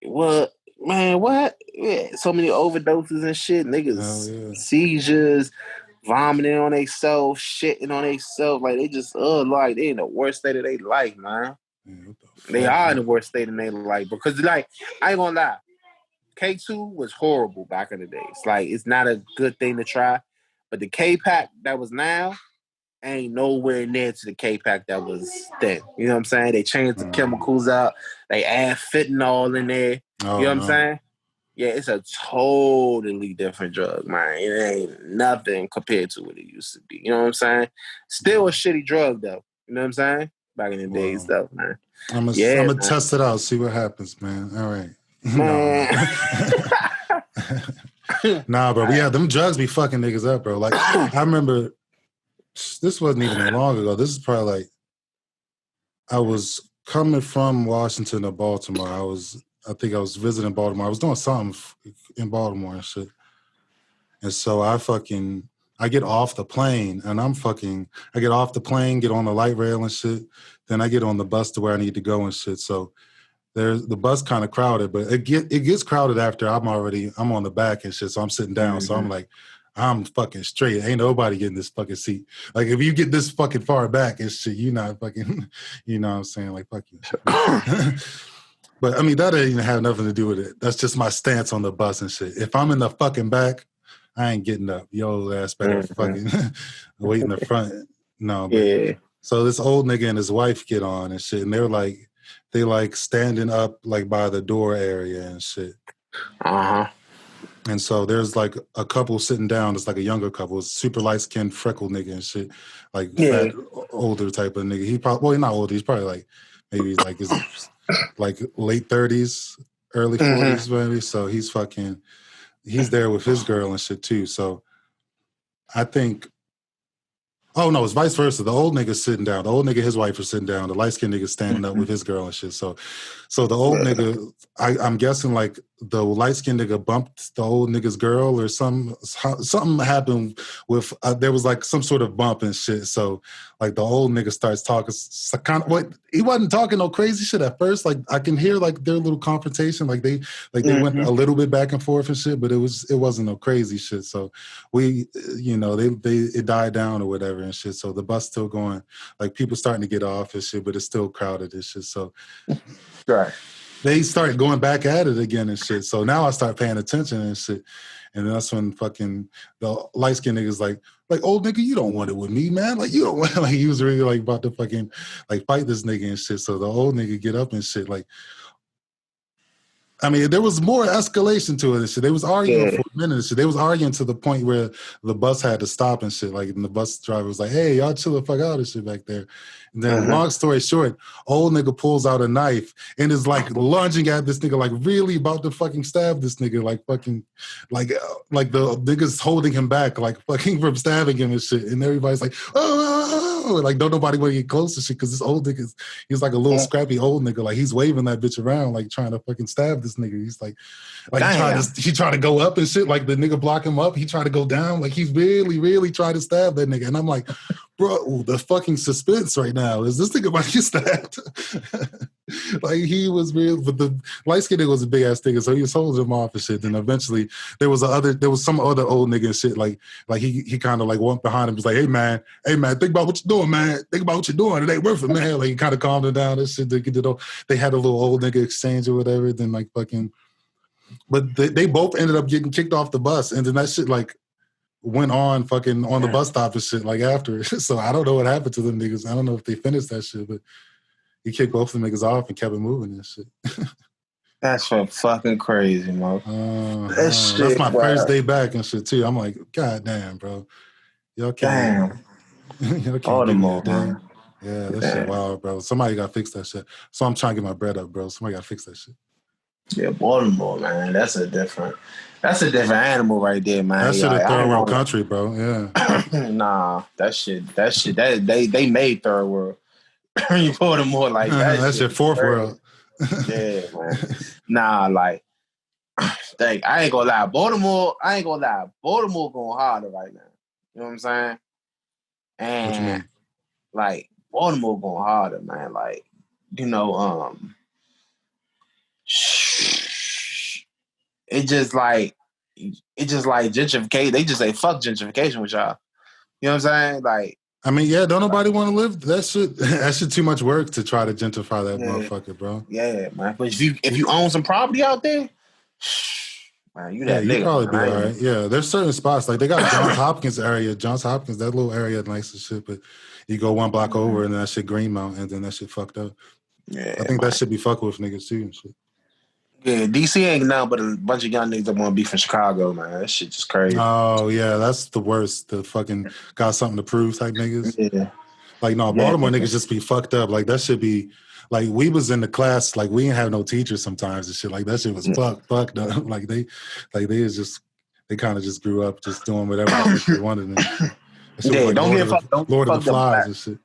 [SPEAKER 3] What? Man, what? Yeah, so many overdoses and shit. Niggas seizures, vomiting on themselves, shitting on themselves. Like they just like they in the worst state of their life, man. They are in the worst state of their life because, like, I ain't gonna lie, K2 was horrible back in the days. Like, it's not a good thing to try, but the K-Pack that was now ain't nowhere near to the K-Pack that was then. You know what I'm saying? They changed the chemicals out. They add fentanyl in there. You know what I'm saying? Yeah, it's a totally different drug, man. It ain't nothing compared to what it used to be. You know what I'm saying? Still a shitty drug, though. You know what I'm saying? Back in the days, though, man.
[SPEAKER 2] I'm gonna test it out, see what happens, man. All right.
[SPEAKER 3] Man.
[SPEAKER 2] Nah, bro. Yeah, them drugs be fucking niggas up, bro. Like, I remember, this wasn't even that long ago. This is probably like, I was coming from Washington to Baltimore. I think I was visiting Baltimore. I was doing something in Baltimore and shit. And so I get off the plane and I get off the plane, get on the light rail and shit. Then I get on the bus to where I need to go and shit. So the bus kind of crowded, but it gets crowded after I'm on the back and shit. So I'm sitting down. So I'm like, I'm fucking straight. Ain't nobody getting this fucking seat. Like if you get this fucking far back and shit, you not fucking, you know what I'm saying? Like, fuck you. But I mean, that ain't even have nothing to do with it. That's just my stance on the bus and shit. If I'm in the fucking back, I ain't getting up. Yo ass better fucking wait in the front. No, but so this old nigga and his wife get on and shit, and they standing up like by the door area and shit. And so there's like a couple sitting down. It's like a younger couple, super light skinned freckled nigga and shit, like fat older type of nigga. He probably not older. He's probably like maybe like his like late 30s, early 40s maybe. So he's there with his girl and shit too. So I think, oh no, it's vice versa. The old nigga's sitting down. The old nigga, his wife is sitting down. The light skinned nigga's standing up with his girl and shit. So the old nigga, I'm guessing like the light-skinned nigga bumped the old nigga's girl or something happened with, there was like some sort of bump and shit. So like the old nigga starts talking, kind of what, he wasn't talking no crazy shit at first. Like I can hear like their little confrontation. Like they went a little bit back and forth and shit, but it wasn't no crazy shit. So we, you know, it died down or whatever and shit. So the bus still going, like people starting to get off and shit, but it's still crowded and shit. So
[SPEAKER 3] right.
[SPEAKER 2] They started going back at it again and shit. So now I start paying attention and shit. And that's when fucking the light-skinned nigga's like, old nigga, you don't want it with me, man. Like, you don't want it. Like, he was really like about to fucking like fight this nigga and shit. So the old nigga get up and shit. Like, I mean, there was more escalation to it and shit. They was arguing for a minute and shit. They was arguing to the point where the bus had to stop and shit. Like, and the bus driver was like, hey, y'all chill the fuck out and shit back there. And then long story short, old nigga pulls out a knife and is like lunging at this nigga, like really about to fucking stab this nigga, like fucking, like the nigga's holding him back, like fucking from stabbing him and shit. And everybody's like, oh, like don't nobody want to get close to shit because this old nigga, he's like a little scrappy old nigga, like he's waving that bitch around, like trying to fucking stab this nigga. He's like he tried to go up and shit, like the nigga block him up. He tried to go down, like he's really tried to stab that nigga. And I'm like, bro, the fucking suspense right now is this nigga might get stabbed. Like he was real, but the light skinned nigga was a big ass nigga, so he was holding him off and shit. Then eventually there was some other old nigga and shit. Like he kind of like went behind him, was like, hey man, think about what you're doing, man. Think about what you're doing. It ain't worth it, man. Like he kind of calmed him down and shit. They had a little old nigga exchange or whatever. Then like fucking, but they both ended up getting kicked off the bus, and then that shit like went on fucking on the bus stop and shit like after. So I don't know what happened to them niggas. I don't know if they finished that shit, but he kicked both of them niggas off and kept it moving and shit.
[SPEAKER 3] That's so fucking crazy, man.
[SPEAKER 2] That's my first day back and shit too. I'm like, God damn, bro. Y'all can't. Y'all can't give me a day. Yeah, that shit wild, bro. Somebody got to fix that shit. So I'm trying to get my bread up, bro. Somebody got to fix that shit.
[SPEAKER 3] Yeah, Baltimore, man. That's a different animal right there, man.
[SPEAKER 2] That shit a third world country, bro. Yeah.
[SPEAKER 3] Nah, that shit. They made third world. You Baltimore like that.
[SPEAKER 2] That shit fourth world.
[SPEAKER 3] Yeah, man. Nah, like, dang, I ain't gonna lie. Baltimore going harder right now. You know what I'm saying? And
[SPEAKER 2] what you mean?
[SPEAKER 3] Like Baltimore going harder, man. Like, you know, it just like gentrification. They just say fuck gentrification with y'all. You know what I'm saying? Like,
[SPEAKER 2] I mean, yeah, don't nobody want to live that shit. That shit too much work to try to gentrify that motherfucker, bro.
[SPEAKER 3] Yeah, man. But if you own some property out there, man, you that nigga.
[SPEAKER 2] You probably be all right. Yeah, there's certain spots like they got Johns Hopkins area. Johns Hopkins, that little area, nice as shit. But you go one block over and then that shit Greenmount, and then that shit fucked up.
[SPEAKER 3] Yeah,
[SPEAKER 2] I think that should be fucking with niggas too and shit.
[SPEAKER 3] Yeah, DC ain't nothing but a bunch of young niggas that want to be from Chicago, man. That shit just crazy.
[SPEAKER 2] Oh, yeah, that's the worst. The fucking got something to prove type niggas.
[SPEAKER 3] Yeah.
[SPEAKER 2] Like, no, Baltimore niggas just be fucked up. Like, that should be, like, we was in the class, like, we didn't have no teachers sometimes and shit. Like, that shit was fucked up. Like, they kind of just grew up just doing whatever they wanted.
[SPEAKER 3] Yeah, don't get fucked up.
[SPEAKER 2] Lord of the Flies and shit.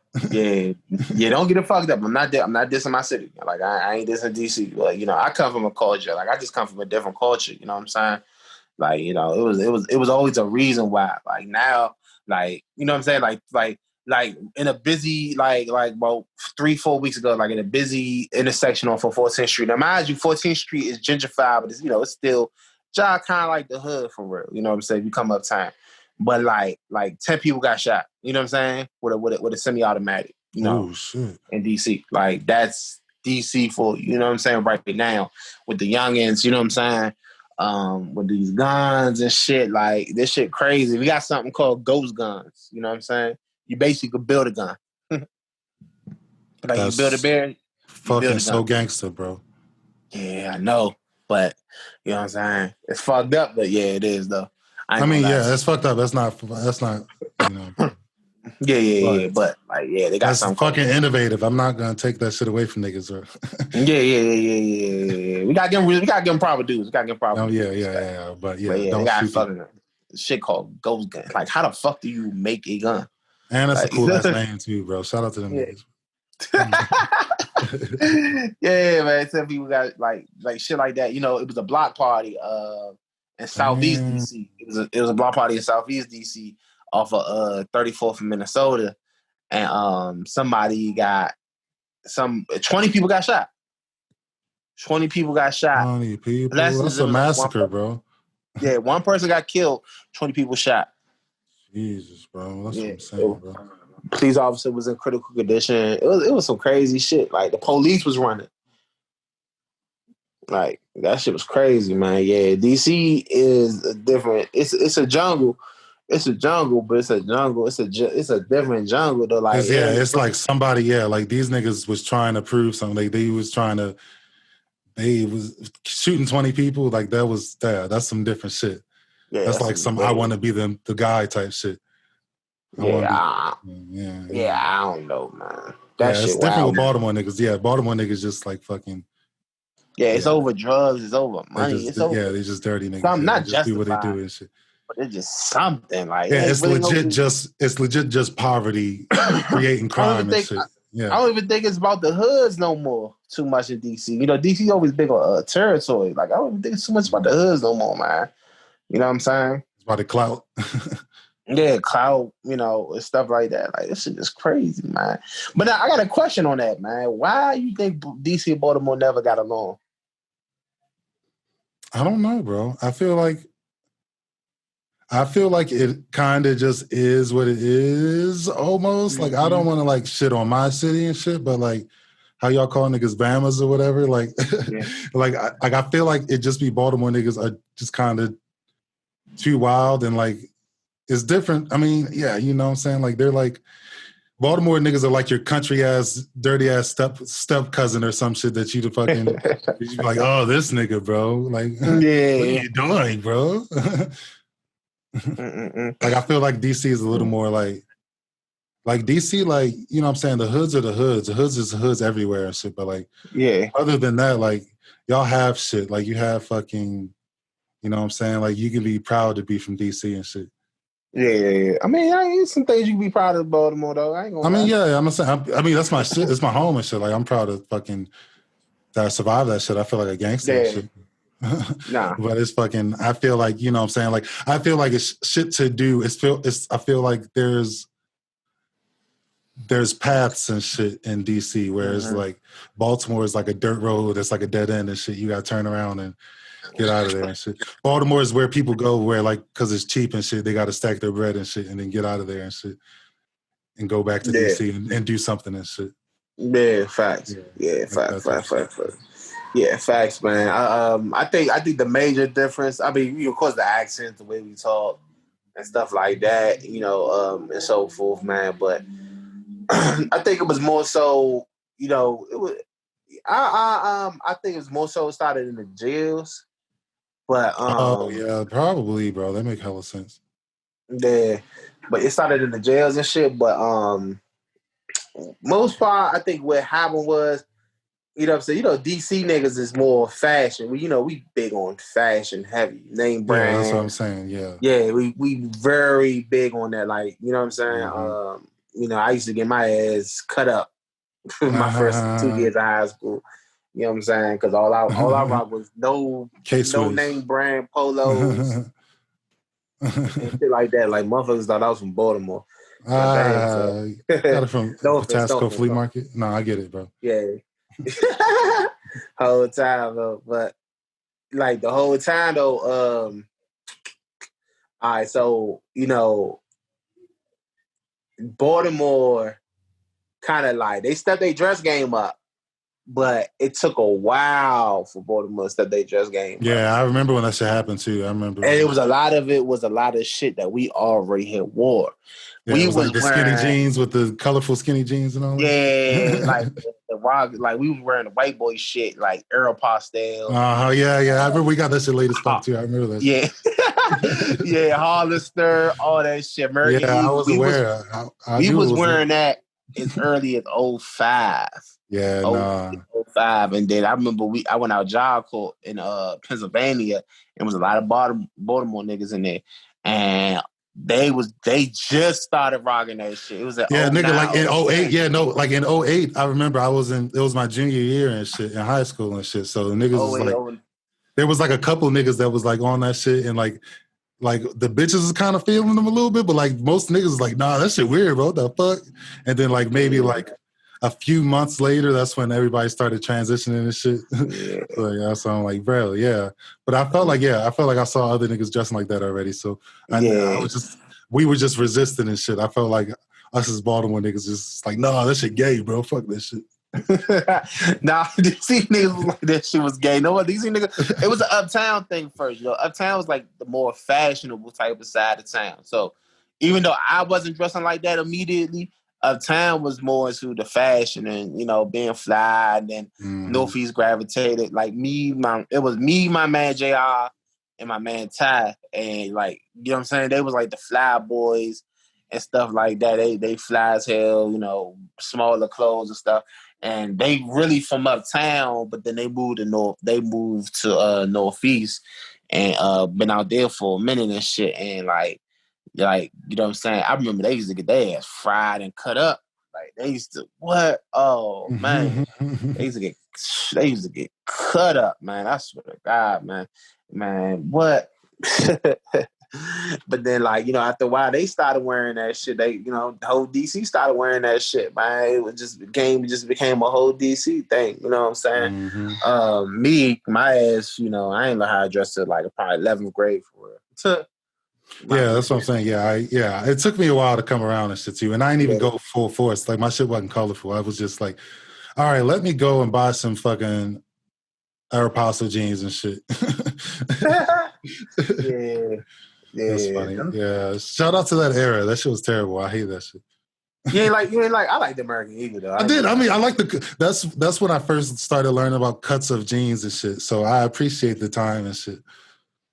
[SPEAKER 3] Yeah, don't get it fucked up. I'm not dissing my city. Like I ain't dissing DC. Like, you know, I come from a culture. Like I just come from a different culture. You know what I'm saying? Like, you know, it was always a reason why. Like now, like, you know what I'm saying? Like in a busy like about 3-4 weeks ago, like in a busy intersection on 14th Street. Now, mind you, 14th Street is gentrified, but it's, you know, it's still kind of like the hood for real. You know what I'm saying? If you come uptown. But like 10 people got shot. You know what I'm saying? With a semi-automatic. You know,
[SPEAKER 2] shit.
[SPEAKER 3] In DC, like that's DC for you know what I'm saying right now with the youngins. You know what I'm saying? With these guns and shit. Like this shit crazy. We got something called ghost guns. You know what I'm saying? You basically could build a gun. Like that's you build a bear.
[SPEAKER 2] Fucking so gangster, bro.
[SPEAKER 3] Yeah, I know, but you know what I'm saying? It's fucked up, but yeah, it is though.
[SPEAKER 2] I mean, yeah, that's fucked up. That's not, you know.
[SPEAKER 3] Yeah. But like, yeah, they got
[SPEAKER 2] that's
[SPEAKER 3] something
[SPEAKER 2] fucking innovative. I'm not gonna take that shit away from niggas. Or
[SPEAKER 3] yeah. We gotta give them proper dues. We gotta give them proper.
[SPEAKER 2] Oh yeah. But yeah,
[SPEAKER 3] they got fucking shit called ghost gun. Like, how the fuck do you make a gun?
[SPEAKER 2] And that's a cool ass name too, bro. Shout out to them niggas.
[SPEAKER 3] Yeah, man. Some people got like shit like that. You know, it was a block party in Southeast DC. It was a block party in Southeast DC off of 34th in Minnesota, and somebody got 20 people got shot. 20 people got shot.
[SPEAKER 2] 20 people. That's a massacre, bro.
[SPEAKER 3] Yeah, one person got killed. 20 people shot.
[SPEAKER 2] Jesus, bro. That's what I'm saying, bro.
[SPEAKER 3] Police officer was in critical condition. It was some crazy shit. Like the police was running. Like that shit was crazy, man. Yeah, DC is a different. It's a jungle. It's a jungle, but it's a jungle. It's a different jungle though. Like
[SPEAKER 2] it's like somebody. Yeah, like these niggas was trying to prove something. Like they was shooting 20 people. Like that's some different shit. Yeah, that's like some I want to be the guy type shit.
[SPEAKER 3] I don't know, man. That shit
[SPEAKER 2] it's different with Baltimore niggas. Yeah, Baltimore niggas just like fucking.
[SPEAKER 3] Yeah, it's over drugs. It's over money.
[SPEAKER 2] They just dirty niggas.
[SPEAKER 3] Some not
[SPEAKER 2] just do what they do and shit.
[SPEAKER 3] But it's just something like.
[SPEAKER 2] Yeah, it's legit just poverty creating crime and shit. I
[SPEAKER 3] don't even think it's about the hoods no more. Too much in DC. You know, DC always big on territory. Like I don't even think it's too much about the hoods no more, man. You know what I'm saying?
[SPEAKER 2] It's about the clout.
[SPEAKER 3] Yeah, clout, you know, and stuff like that. Like, this shit is crazy, man. But now, I got a question on that, man. Why you think DC and Baltimore never got along?
[SPEAKER 2] I don't know, bro. I feel like it kind of just is what it is, almost. Mm-hmm. Like, I don't want to, like, shit on my city and shit, but, like, how y'all call niggas Bamas or whatever? Like, I feel like it just be Baltimore niggas are just kind of too wild and, like, it's different. I mean, yeah, you know what I'm saying? Like, they're like, Baltimore niggas are like your country ass, dirty ass step cousin or some shit that you the fucking, you be like, oh, this nigga, bro. Like, what are you doing, bro? Like, I feel like DC is a little more like DC, like, you know what I'm saying? The hoods are the hoods. The hoods is the hoods everywhere and shit. But, like, other than that, like, y'all have shit. Like, you have fucking, you know what I'm saying? Like, you can be proud to be from DC and shit.
[SPEAKER 3] Yeah. I mean, some things you can be proud of Baltimore, though. I
[SPEAKER 2] mean, that's my shit. It's my home and shit. Like, I'm proud of fucking that I survived that shit. I feel like a gangster and shit.
[SPEAKER 3] Nah.
[SPEAKER 2] But it's fucking, I feel like, you know what I'm saying? Like, I feel like it's shit to do. I feel like there's paths and shit in DC, whereas like Baltimore is like a dirt road. It's like a dead end and shit. You got to turn around and get out of there and shit. Baltimore is where people go where, like, because it's cheap and shit, they got to stack their bread and shit and then get out of there and shit and go back to DC and do something and shit.
[SPEAKER 3] Yeah, facts. Facts. Yeah, facts, man. I think the major difference, I mean, of course, the accent, the way we talk and stuff like that, you know, and so forth, man. But I think it was more so, you know, it was. I think it's more so started in the jails. But
[SPEAKER 2] yeah, probably, bro. That make hella sense.
[SPEAKER 3] Yeah, but it started in the jails and shit. But most part, I think what happened was, you know what I'm saying, you know, DC niggas is more fashion. We big on fashion, heavy name brand.
[SPEAKER 2] Yeah, that's what I'm saying. Yeah.
[SPEAKER 3] Yeah, we very big on that. Like, you know what I'm saying?
[SPEAKER 2] Mm-hmm.
[SPEAKER 3] You know, I used to get my ass cut up my first 2 years of high school. You know what I'm saying? Because all I rock was no name brand polos and shit like that. Like, motherfuckers thought I was from Baltimore.
[SPEAKER 2] Got it from Patasco Flea Market? No, I get it, bro.
[SPEAKER 3] Yeah. Whole time, though. But, like, the whole time, though, all right, so, you know, Baltimore kind of like, they stepped their dress game up. But it took a while for Baltimore to step their dress game up.
[SPEAKER 2] Yeah, I remember when that shit happened too. I remember.
[SPEAKER 3] And it was a lot of shit that we already had wore.
[SPEAKER 2] Yeah, we was like the skinny jeans with the colorful skinny jeans and all that.
[SPEAKER 3] Yeah, like the rock, like we was wearing the white boy shit, like Aero Pastel.
[SPEAKER 2] Yeah. I remember we got that shit late as fuck too. I remember that
[SPEAKER 3] shit. Yeah, Hollister, all that shit. American
[SPEAKER 2] I was aware.
[SPEAKER 3] We was wearing that as early as 05.
[SPEAKER 2] Yeah,
[SPEAKER 3] 05. And then I remember I went out job court in Pennsylvania, and was a lot of Baltimore niggas in there. And they just started rocking that shit. It was
[SPEAKER 2] nigga, like in 08. Yeah, no, like in 08, I remember it was my junior year and shit in high school and shit. So the niggas was like, there was like a couple of niggas that was like on that shit, and like the bitches was kind of feeling them a little bit, but like most niggas was like, nah, that shit weird, bro. What the fuck? And then like maybe like a few months later, that's when everybody started transitioning and shit. Yeah. So I'm like, bro, yeah. But I felt like I saw other niggas dressing like that already. So we were just resisting and shit. I felt like us as Baltimore niggas just like, nah, that shit gay, bro. Fuck that shit.
[SPEAKER 3] Nah, DC niggas was like that shit was gay. No, DC niggas, it was an Uptown thing first, yo. Uptown was like the more fashionable type of side of town. So even though I wasn't dressing like that immediately, Uptown was more into the fashion and, you know, being fly, and then Northeast gravitated. Like it was me, my man JR, and my man Ty. And like, you know what I'm saying? They was like the fly boys and stuff like that. They fly as hell, you know, smaller clothes and stuff. And they really from Uptown, but then they moved to Northeast and been out there for a minute and shit. And like, you know what I'm saying? I remember they used to get their ass fried and cut up. Like they used to what? Oh man. They used to get cut up, man. I swear to God, man. Man, what? But then, like, you know, after a while, they started wearing that shit. They, you know, the whole DC started wearing that shit, man. It just became a whole DC thing. You know what I'm saying? Me, my ass, you know, I ain't know how to dress till like probably 11th grade for real.
[SPEAKER 2] Yeah, that's what I'm saying. Yeah. It took me a while to come around and shit too, and I didn't even go full force. Like my shit wasn't colorful. I was just like, all right, let me go and buy some fucking Aeropostale jeans and shit.
[SPEAKER 3] Yeah,
[SPEAKER 2] that's funny. Yeah, shout out to that era. That shit was terrible. I hate that shit.
[SPEAKER 3] You ain't like. I like the American Eagle though.
[SPEAKER 2] I did. I mean, I like that's when I first started learning about cuts of jeans and shit. So I appreciate the time and shit.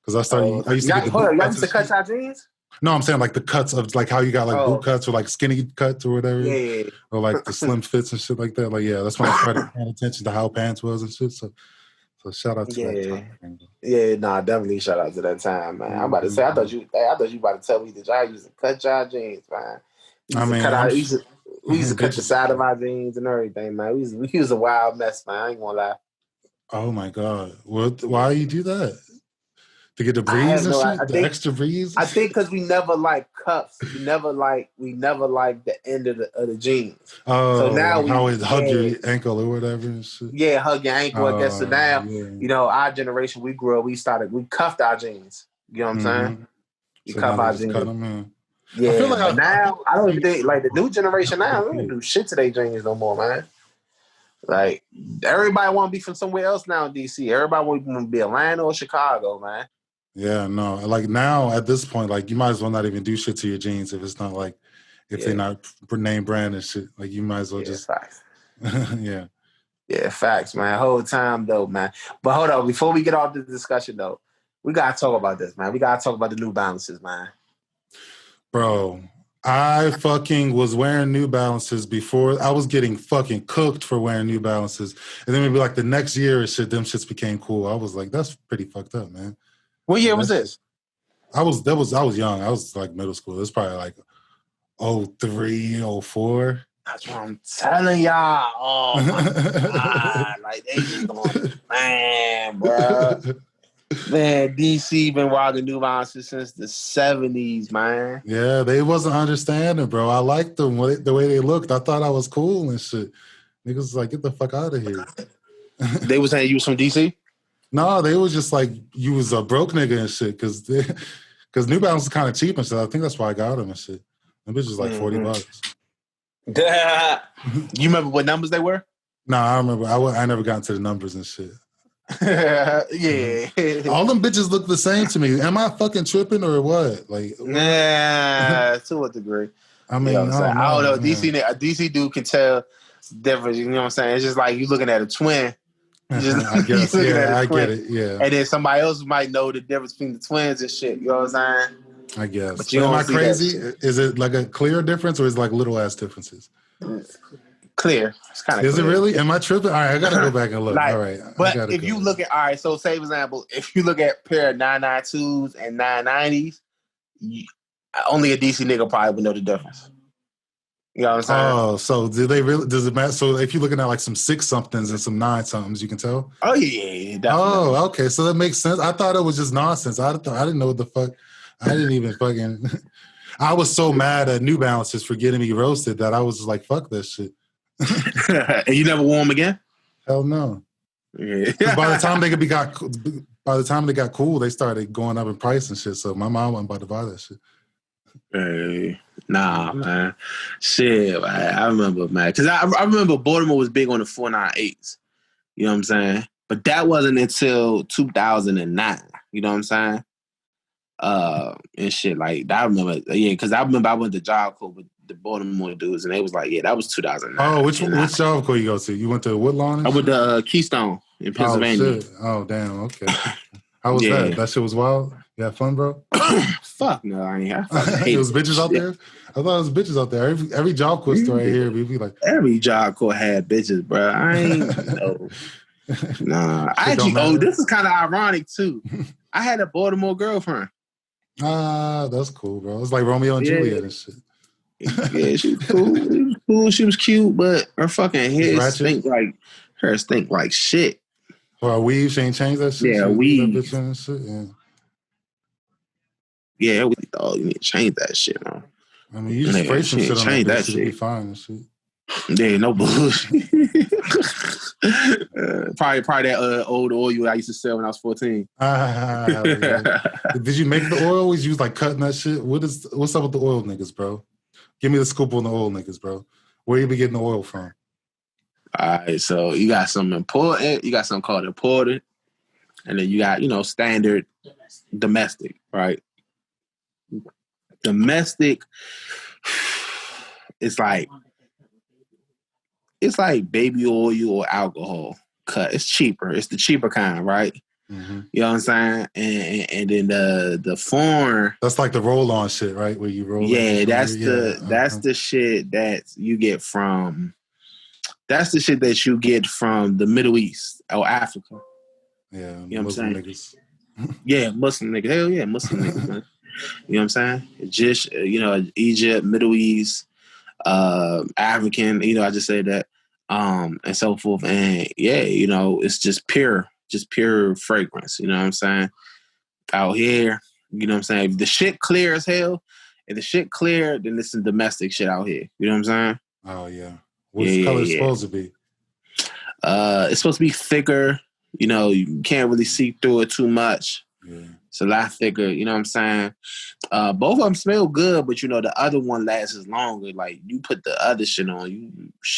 [SPEAKER 2] Because I used to get the boot cuts.
[SPEAKER 3] Y'all used to cut your jeans?
[SPEAKER 2] No, I'm saying like the cuts of like how you got like boot cuts or like skinny cuts or whatever.
[SPEAKER 3] Yeah.
[SPEAKER 2] Or like the slim fits and shit like that. Like, yeah, that's when I started paying attention to how pants was and shit. So shout out to that time.
[SPEAKER 3] Yeah, nah, definitely shout out to that time, man. I'm about to say, I thought you about to tell me that y'all used to cut y'all jeans, man. We used to cut the side of my jeans and everything, man. We was a wild mess, man. I ain't gonna lie.
[SPEAKER 2] Oh my God. Why you do that? To get the breeze and shit? The extra breeze?
[SPEAKER 3] I think because we never like cuffs. We never like the end of the jeans.
[SPEAKER 2] Oh, so now how it hug your ankle or whatever and shit.
[SPEAKER 3] Yeah, hug your ankle, I guess. So now, you know, our generation, we grew up, we cuffed our jeans. You know what I'm saying? We cuff our jeans.
[SPEAKER 2] Cut them in.
[SPEAKER 3] Yeah, but now, I don't even think, like, the new generation now, they don't do shit to their jeans no more, man. Like, everybody want to be from somewhere else now in DC. Everybody want to be Atlanta or Chicago, man.
[SPEAKER 2] Yeah, no. Like now at this point, like you might as well not even do shit to your jeans if it's not like they're not name brand and shit. Like you might as well just
[SPEAKER 3] facts.
[SPEAKER 2] Yeah,
[SPEAKER 3] facts, man. Whole time though, man. But hold on, before we get off this discussion though, we gotta talk about this, man. We gotta talk about the New Balances, man.
[SPEAKER 2] Bro, I fucking was wearing New Balances before. I was getting fucking cooked for wearing New Balances, and then maybe like the next year or shit, them shits became cool. I was like, that's pretty fucked up, man.
[SPEAKER 3] What year was this?
[SPEAKER 2] I was young. I was like middle school. It was probably like 03, 04.
[SPEAKER 3] That's what I'm telling y'all. Oh my God. Like they just going, man, bro. Man, DC been rocking New Balances since the 70s, man.
[SPEAKER 2] Yeah, they wasn't understanding, bro. I liked them the way they looked. I thought I was cool and shit. Niggas was like, get the fuck out of here.
[SPEAKER 3] They was saying you was from DC?
[SPEAKER 2] No, they was just like, you was a broke nigga and shit, because New Balance is kind of cheap and shit. I think that's why I got them and shit. Them bitches like $40.
[SPEAKER 3] You remember what numbers they were?
[SPEAKER 2] No, I remember. I never got into the numbers and shit.
[SPEAKER 3] Yeah.
[SPEAKER 2] All them bitches look the same to me. Am I fucking tripping or what? Like,
[SPEAKER 3] nah, to a degree.
[SPEAKER 2] I mean,
[SPEAKER 3] you know I don't know. A
[SPEAKER 2] DC
[SPEAKER 3] dude can tell difference. You know what I'm saying? It's just like you looking at a twin.
[SPEAKER 2] I guess. Yeah, I get it. Yeah.
[SPEAKER 3] And then somebody else might know the difference between the twins and shit. You know what I'm saying?
[SPEAKER 2] I guess.
[SPEAKER 3] But you
[SPEAKER 2] am I crazy? Is it like a clear difference or is it like little ass differences?
[SPEAKER 3] Clear. It's kind of.
[SPEAKER 2] Is
[SPEAKER 3] clear.
[SPEAKER 2] it really? Am I tripping? All right, I gotta go back and look.
[SPEAKER 3] Like,
[SPEAKER 2] all right.
[SPEAKER 3] But if you look at, all right, so say for example, if you look at a pair of 992s and 990s, Only a DC nigga probably would know the difference. You know what I'm saying?
[SPEAKER 2] Oh, so do they really? Does it matter? So if you're looking at like some 6 somethings and some 9 somethings, you can tell.
[SPEAKER 3] Oh yeah, definitely.
[SPEAKER 2] Oh, okay. So that makes sense. I thought it was just nonsense. I didn't know what the fuck. I didn't even fucking. I was so mad at New Balances for getting me roasted that I was just like, fuck this shit.
[SPEAKER 3] And you never wore them again?
[SPEAKER 2] Hell no.
[SPEAKER 3] Yeah.
[SPEAKER 2] By the time they got cool, they started going up in price and shit. So my mom wasn't about to buy that shit.
[SPEAKER 3] Hey, nah, man. Shit, man. I remember, man. Because I remember Baltimore was big on the 498s. You know what I'm saying? But that wasn't until 2009. You know what I'm saying? And shit like that. I remember, because I remember I went to job corps with the Baltimore dudes, and they was like, that was 2009.
[SPEAKER 2] Oh, which job corps you go to? You went to Woodlawn?
[SPEAKER 3] I went to Keystone in Pennsylvania.
[SPEAKER 2] Oh, shit. Oh, damn. Okay. How was that? That shit was wild? You had fun, bro?
[SPEAKER 3] Fuck no, I ain't.
[SPEAKER 2] It was bitches out there? I thought it was bitches out there. Every job corps story I hear, we be like...
[SPEAKER 3] Every job corps had bitches, bro. I ain't... No. Nah. This is kind of ironic, too. I had a Baltimore girlfriend.
[SPEAKER 2] That's cool, bro. It's like Romeo and Juliet and shit.
[SPEAKER 3] Yeah, she was cool. She was cute, but her fucking hair stink like shit.
[SPEAKER 2] Or a weave, she ain't changed that shit?
[SPEAKER 3] Yeah, weave.
[SPEAKER 2] That bitch and shit?
[SPEAKER 3] Yeah, we thought you need to change that shit, man.
[SPEAKER 2] I mean, you just spray some shit on that shit, be fine and shit.
[SPEAKER 3] Yeah, no bullshit. Probably that old oil I used to sell when I was 14.
[SPEAKER 2] Did you make the oil? Was you like cutting that shit? What's up with the oil niggas, bro? Give me the scoop on the oil niggas, bro. Where you be getting the oil from?
[SPEAKER 3] All right, so you got some important, you got something called imported, and then you got, standard domestic, right? Domestic, it's like baby oil or alcohol cut. It's cheaper. It's the cheaper kind, right? Mm-hmm. You know what I'm saying? And then the foreign.
[SPEAKER 2] That's like the roll-on shit, right? Where you roll.
[SPEAKER 3] Yeah, that's the shit that you get from. That's the shit that you get from the Middle East or Africa.
[SPEAKER 2] Yeah,
[SPEAKER 3] you know
[SPEAKER 2] Muslim
[SPEAKER 3] what I'm saying?
[SPEAKER 2] Niggas.
[SPEAKER 3] Yeah, Muslim niggas. Hell yeah, Muslim niggas, man. You know what I'm saying? Just Egypt, Middle East, African. I just said that, and so forth. And yeah, it's just pure fragrance. You know what I'm saying? Out here, you know what I'm saying? If the shit clear as hell, then it's some domestic shit out here. You know what I'm saying?
[SPEAKER 2] Oh yeah. What's the color supposed to be?
[SPEAKER 3] It's supposed to be thicker. You can't really see through it too much. Yeah. It's a lot thicker. You know what I'm saying? Both of them smell good, but the other one lasts longer. Like you put the other shit on,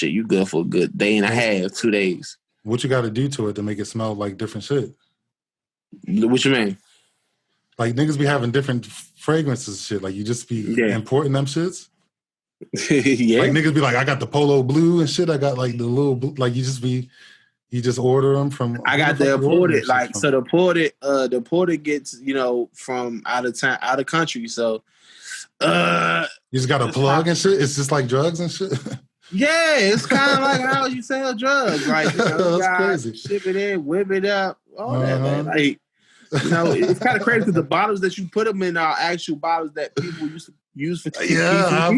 [SPEAKER 3] you good for a good day and a half, 2 days.
[SPEAKER 2] What you got to do to it to make it smell like different shit?
[SPEAKER 3] What you mean?
[SPEAKER 2] Like niggas be having different fragrances and shit. Like you just be importing them shits?
[SPEAKER 3] Yeah.
[SPEAKER 2] Like niggas be like, I got the polo blue and shit. I got like the little blue. Like you just order them from.
[SPEAKER 3] I got the imported. Like so, the imported gets from out of country. So
[SPEAKER 2] you just got a plug and shit. It's just like drugs and shit.
[SPEAKER 3] Yeah, it's kind of like how you sell drugs. Like
[SPEAKER 2] that's crazy.
[SPEAKER 3] Ship it in, whip it up, all that. Man. Like it's kind of crazy because the bottles that you put them in are actual bottles that people used to use for.
[SPEAKER 2] Yeah,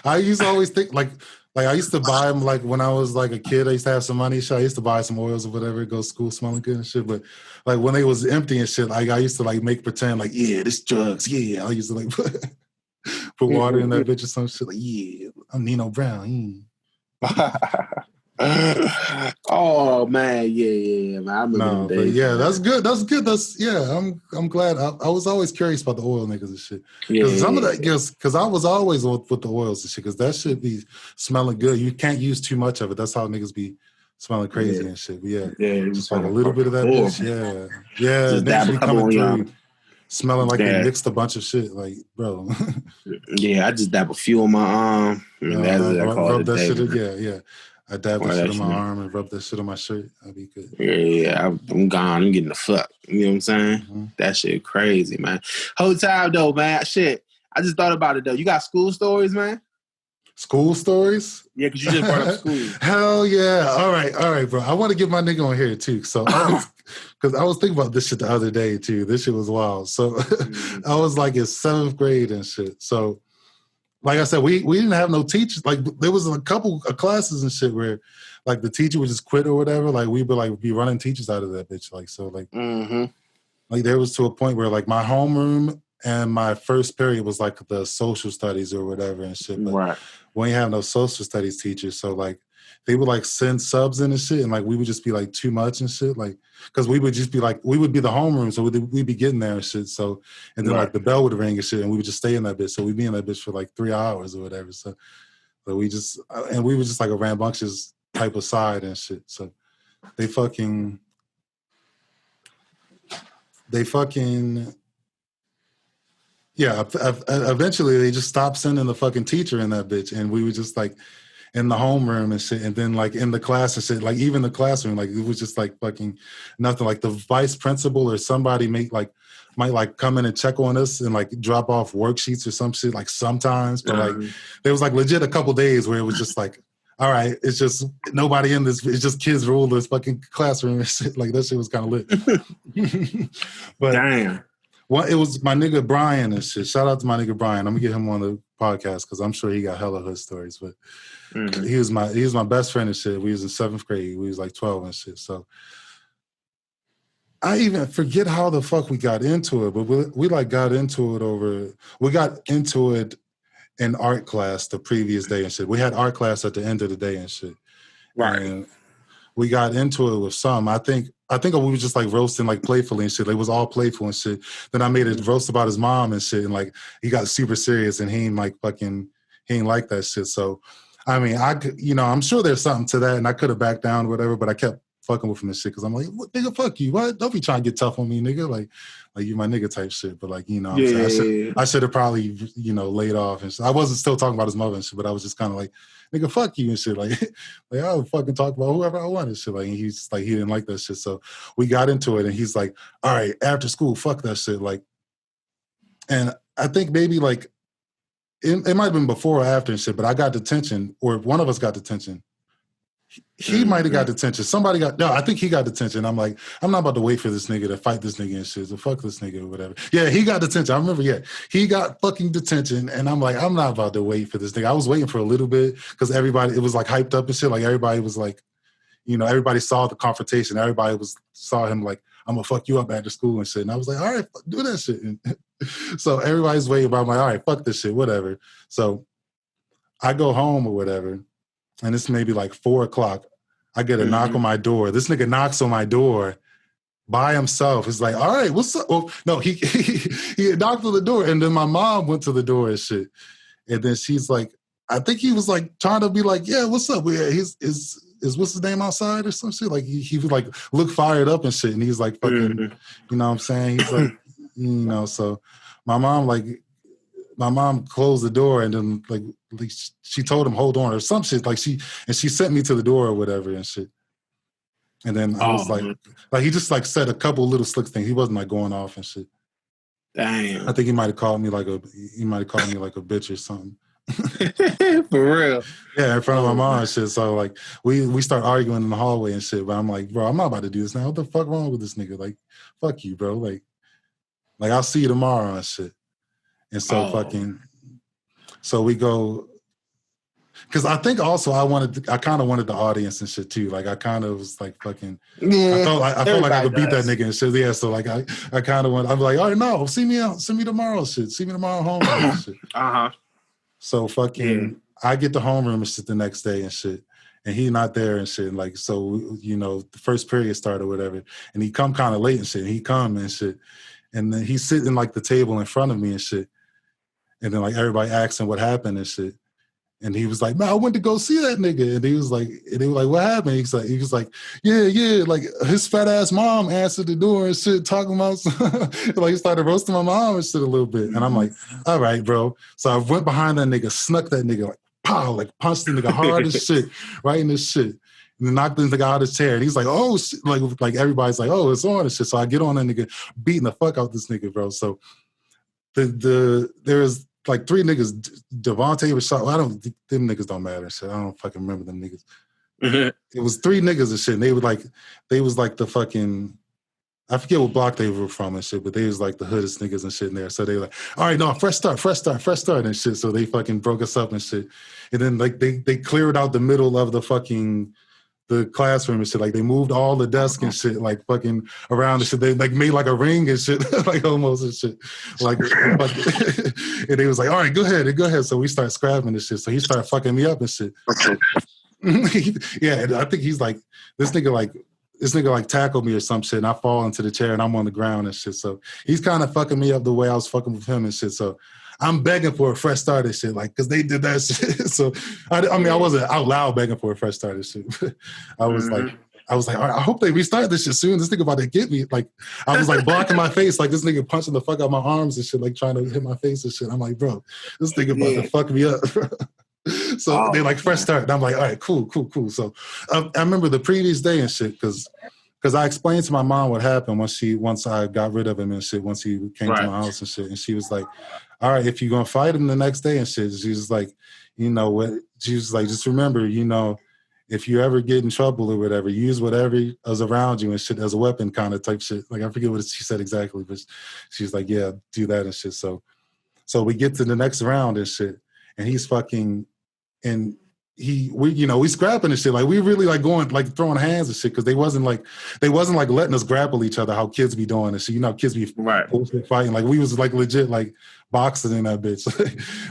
[SPEAKER 2] I used to always think like I used to buy them like when I was like a kid. I used to have some money. So I used to buy some oils or whatever. Go to school smelling good and shit. But like when they was empty and shit, like I used to like make pretend like this drugs. Yeah, I used to like put water in that bitch or some shit. Like I'm Nino Brown.
[SPEAKER 3] Oh man, yeah, man. I remember them days.
[SPEAKER 2] Yeah, that's good. I'm glad. I was always curious about the oil niggas and shit. Because some of that, because I was always with the oils and shit. Because that shit be smelling good. You can't use too much of it. That's how niggas be smelling crazy and shit. But just like a little bit of that bitch. Yeah. Niggas be coming through smelling like they mixed a bunch of shit. Like, bro.
[SPEAKER 3] Yeah, I just dab a few on my arm.
[SPEAKER 2] Rub that shit. Yeah. I dab that shit on my arm and rub that shit on my shirt. I'll be good.
[SPEAKER 3] Yeah, I'm gone. I'm getting the fuck. You know what I'm saying? Mm-hmm. That shit crazy, man. Hotel though, man. Shit. I just thought about it though. You got school stories, man?
[SPEAKER 2] School stories?
[SPEAKER 3] Yeah, because you just brought up school.
[SPEAKER 2] Hell yeah. All right, bro. I want to get my nigga on here too. So because I was thinking about this shit the other day too. This shit was wild. So I was like in 7th grade and shit. So like I said, we didn't have no teachers. Like there was a couple of classes and shit where like the teacher would just quit or whatever. Like we would like be running teachers out of that bitch. Like so like like there was to a point where like my homeroom and my first period was like the social studies or whatever and shit. But
[SPEAKER 3] right.
[SPEAKER 2] we ain't have no social studies teachers. So like they would like send subs in and shit. And like we would just be like too much and shit. Like, cause we would just be like, we would be the homeroom. So we'd be getting there and shit. So, and then like the bell would ring and shit. And we would just stay in that bitch. So we'd be in that bitch for like 3 hours or whatever. So we just, and we were just like a rambunctious type of side and shit. So they fucking, yeah, eventually they just stopped sending the fucking teacher in that bitch. And we were just like in the homeroom and shit. And then like in the class and shit, like even the classroom, like it was just like fucking nothing. Like the vice principal or somebody might like come in and check on us and like drop off worksheets or some shit like sometimes. But like there was like legit a couple days where it was just like, all right, it's just nobody in this, it's just kids rule this fucking classroom and shit. Like that shit was kind of lit. But
[SPEAKER 3] damn.
[SPEAKER 2] Well, it was my nigga Brian and shit. Shout out to my nigga Brian. I'm gonna get him on the podcast because I'm sure he got hella hood stories. But he was my best friend and shit. We was in 7th grade. We was like 12 and shit. So I even forget how the fuck we got into it, but we like got into it in art class the previous day and shit. We had art class at the end of the day and shit.
[SPEAKER 3] Right.
[SPEAKER 2] And we got into it with some. I think we were just like roasting like playfully and shit. Like, it was all playful and shit. Then I made a roast about his mom and shit. And like he got super serious and he ain't like that shit. So I mean, I'm sure there's something to that and I could have backed down or whatever, but I kept fucking with him and shit because I'm like, what, nigga, fuck you. What? Don't be trying to get tough on me, nigga. Like you my nigga type shit. But like, I should have probably, laid off and shit. I wasn't still talking about his mother and shit, but I was just kind of like, nigga, fuck you and shit. Like I would fucking talk about whoever I wanted and shit. Like, and he's just like, he didn't like that shit. So we got into it and he's like, all right, after school, fuck that shit. Like, and I think maybe like, it might have been before or after and shit, but I got detention, or one of us got detention. He might have got detention. I think he got detention. I'm like, I'm not about to wait for this nigga to fight this nigga and shit. So fuck this nigga or whatever. Yeah, he got detention. I remember, he got fucking detention. And I'm like, I'm not about to wait for this nigga. I was waiting for a little bit because it was like hyped up and shit. Like everybody was like, everybody saw the confrontation. Everybody saw him like, I'm gonna fuck you up after school and shit. And I was like, all right, do that shit. And so everybody's waiting, but I'm like, all right, fuck this shit, whatever. So I go home or whatever. And it's maybe like 4:00. I get a knock on my door. This nigga knocks on my door by himself. He's like, all right, what's up? Well, no, he knocked on the door. And then my mom went to the door and shit. And then she's like, I think he was like trying to be like, yeah, what's up? Is what's his name outside or some shit? Like he would like look fired up and shit. And he's like fucking, you know what I'm saying? He's like, so my mom closed the door and then like she told him, hold on or some shit. Like she sent me to the door or whatever and shit. And then I was like he just like said a couple little slick things. He wasn't like going off and shit.
[SPEAKER 3] Damn.
[SPEAKER 2] I think he might have called me like a bitch or something.
[SPEAKER 3] For real.
[SPEAKER 2] Yeah, in front of my mom and shit. So like we start arguing in the hallway and shit. But I'm like, bro, I'm not about to do this now. What the fuck wrong with this nigga? Like, fuck you, bro. Like I'll see you tomorrow and shit. And so so we go, because I think also I kind of wanted the audience and shit too. Like I kind of was like fucking, I felt like I could beat that nigga and shit. Yeah, so like I kind of I'm like, all right, no, see me tomorrow shit. See me tomorrow home and shit. So fucking, I get to homeroom and shit the next day and shit. And he not there and shit. And like, so, the first period started or whatever. And he come kind of late and shit. And he come and shit. And then he's sitting like the table in front of me and shit. And then like everybody asking what happened and shit. And he was like, man, I went to go see that nigga. And they was like, what happened? He was like, yeah, like his fat ass mom answered the door and shit, talking about like he started roasting my mom and shit a little bit. And I'm like, all right, bro. So I went behind that nigga, snuck that nigga, like pow, like punched the nigga hard as shit, right in his shit. And then knocked the nigga out of his chair. And he's like, oh shit. Like everybody's like, oh, it's on and shit. So I get on that nigga, beating the fuck out this nigga, bro. So there's like 3 niggas. Devontae was shot. Well, them niggas don't matter and shit. I don't fucking remember them niggas. It was 3 niggas and shit. And they was like the fucking, I forget what block they were from and shit, but they was like the hoodest niggas and shit in there. So they were like, all right, no, fresh start and shit. So they fucking broke us up and shit. And then like they cleared out the middle of the classroom and shit. Like they moved all the desks and shit, like fucking around and shit. They like made like a ring and shit, like almost and shit. Like, and they was like, all right, go ahead. So we start scrapping and shit. So he started fucking me up and shit. Yeah, and I think he's like, this nigga like tackled me or some shit, and I fall into the chair and I'm on the ground and shit. So he's kind of fucking me up the way I was fucking with him and shit. So I'm begging for a fresh start and shit, like, because they did that shit. So I mean, I wasn't out loud begging for a fresh start and shit. I was like, all right, I hope they restart this shit soon. This nigga about to get me. Like, I was like blocking my face, like this nigga punching the fuck out my arms and shit, like trying to hit my face and shit. I'm like, bro, this nigga about to fuck me up. So they like fresh start. And I'm like, all right, cool. So I remember the previous day and shit, because I explained to my mom what happened once I got rid of him and shit, once he came to my house and shit. And she was like, all right, if you're going to fight him the next day and shit, she was like, you know what? She was like, just remember, you know, if you ever get in trouble or whatever, use whatever is around you and shit as a weapon kind of type shit. Like, I forget what she said exactly, but she's like, yeah, do that and shit. So we get to the next round and shit, and he's fucking, and we scrapping and shit. Like, we really like going, like throwing hands and shit, because they wasn't like letting us grapple each other how kids be doing and shit. You know, kids be fighting. Like, we was like legit like boxing in that bitch.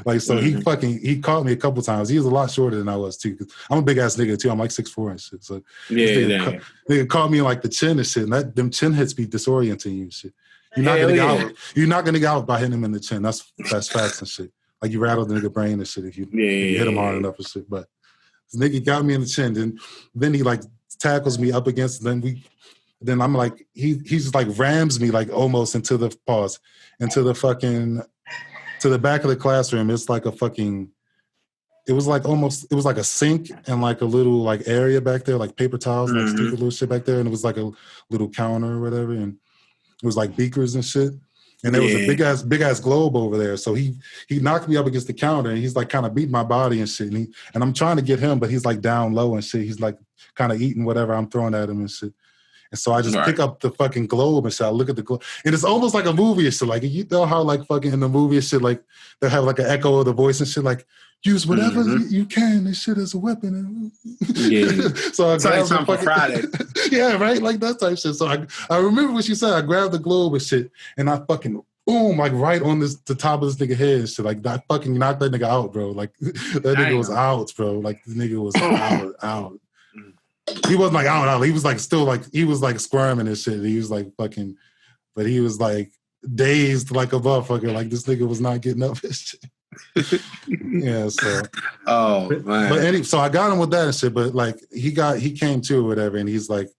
[SPEAKER 2] Like, so he caught me a couple times. He was a lot shorter than I was too, because I'm a big ass nigga too. I'm like 6'4" and shit. So nigga caught me in like the chin and shit. And them chin hits be disorienting you and shit. You're not gonna get out by hitting him in the chin. That's facts and shit. Like, you rattle the nigga brain and shit if you hit him hard enough and shit. But this nigga got me in the chin. Then he like tackles me up against. Then I'm like, he just like rams me like almost into the back of the classroom. It's like it was like a sink and like a little like area back there, like paper towels, like stupid little shit back there. And it was like a little counter or whatever. And it was like beakers and shit. And there was a big ass globe over there. So he knocked me up against the counter, and he's like kind of beating my body and shit. And I'm trying to get him, but he's like down low and shit. He's like kind of eating whatever I'm throwing at him and shit. And so I just pick up the fucking globe and shit. I look at the globe, and it's almost like a movie and shit. Like, you know how like fucking in the movie and shit, like they have like an echo of the voice and shit, like, use whatever you can and shit as a weapon. So I grabbed the fucking Friday. Yeah, right, like that type shit. So I remember what she said. I grabbed the globe and shit, and I fucking boom, like right on the top of this nigga head and shit. Like, I fucking knocked that nigga out, bro. Like, that nigga was out, bro. Like, the nigga was out. He wasn't like out. He was like still like, he was like squirming and shit. He was like fucking, but he was like dazed like a motherfucker. Like, this nigga was not getting up and shit. Yeah, so. Oh, man. But so I got him with that and shit, but like, he came to or whatever, and he's like,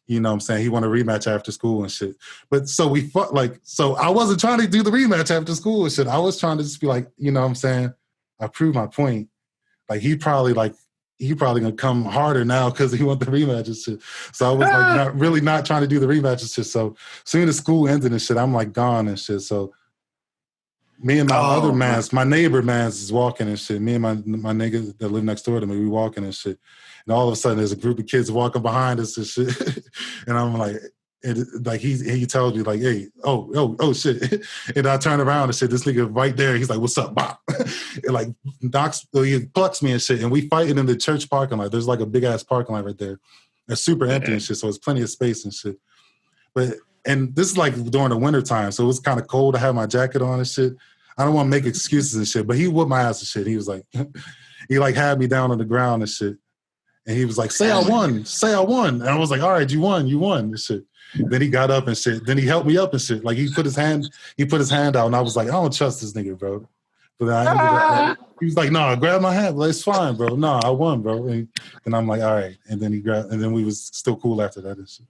[SPEAKER 2] you know what I'm saying, he wanted a rematch after school and shit. But so we fought, like, so I wasn't trying to do the rematch after school and shit. I was trying to just be like, you know what I'm saying, I proved my point. Like, he probably gonna come harder now because he want the rematch and shit. So I was like not trying to do the rematch and shit. So soon as school ended and shit, I'm like gone and shit. So me and my other mans, my neighbor mans is walking and shit. Me and my nigga that live next door to me, we walking and shit. And all of a sudden there's a group of kids walking behind us and shit. And I'm like, he tells me like, hey, oh shit. And I turn around and shit, this nigga right there, he's like, what's up, Bop? And like he plucks me and shit. And we fighting in the church parking lot. There's like a big ass parking lot right there. It's super empty and shit, so it's plenty of space and shit. And this is like during the winter time, so it was kind of cold. I had my jacket on and shit. I don't want to make excuses and shit, but he whooped my ass and shit. He was like, he like had me down on the ground and shit. And he was like, say I won. And I was like, all right, you won and shit. Then he got up and shit. Then he helped me up and shit. Like, he put his hand out, and I was like, I don't trust this nigga, bro. But he was like, no, grab my hand. Like, it's fine, bro. No, I won, bro. And I'm like, all right. And then then we was still cool after that and shit.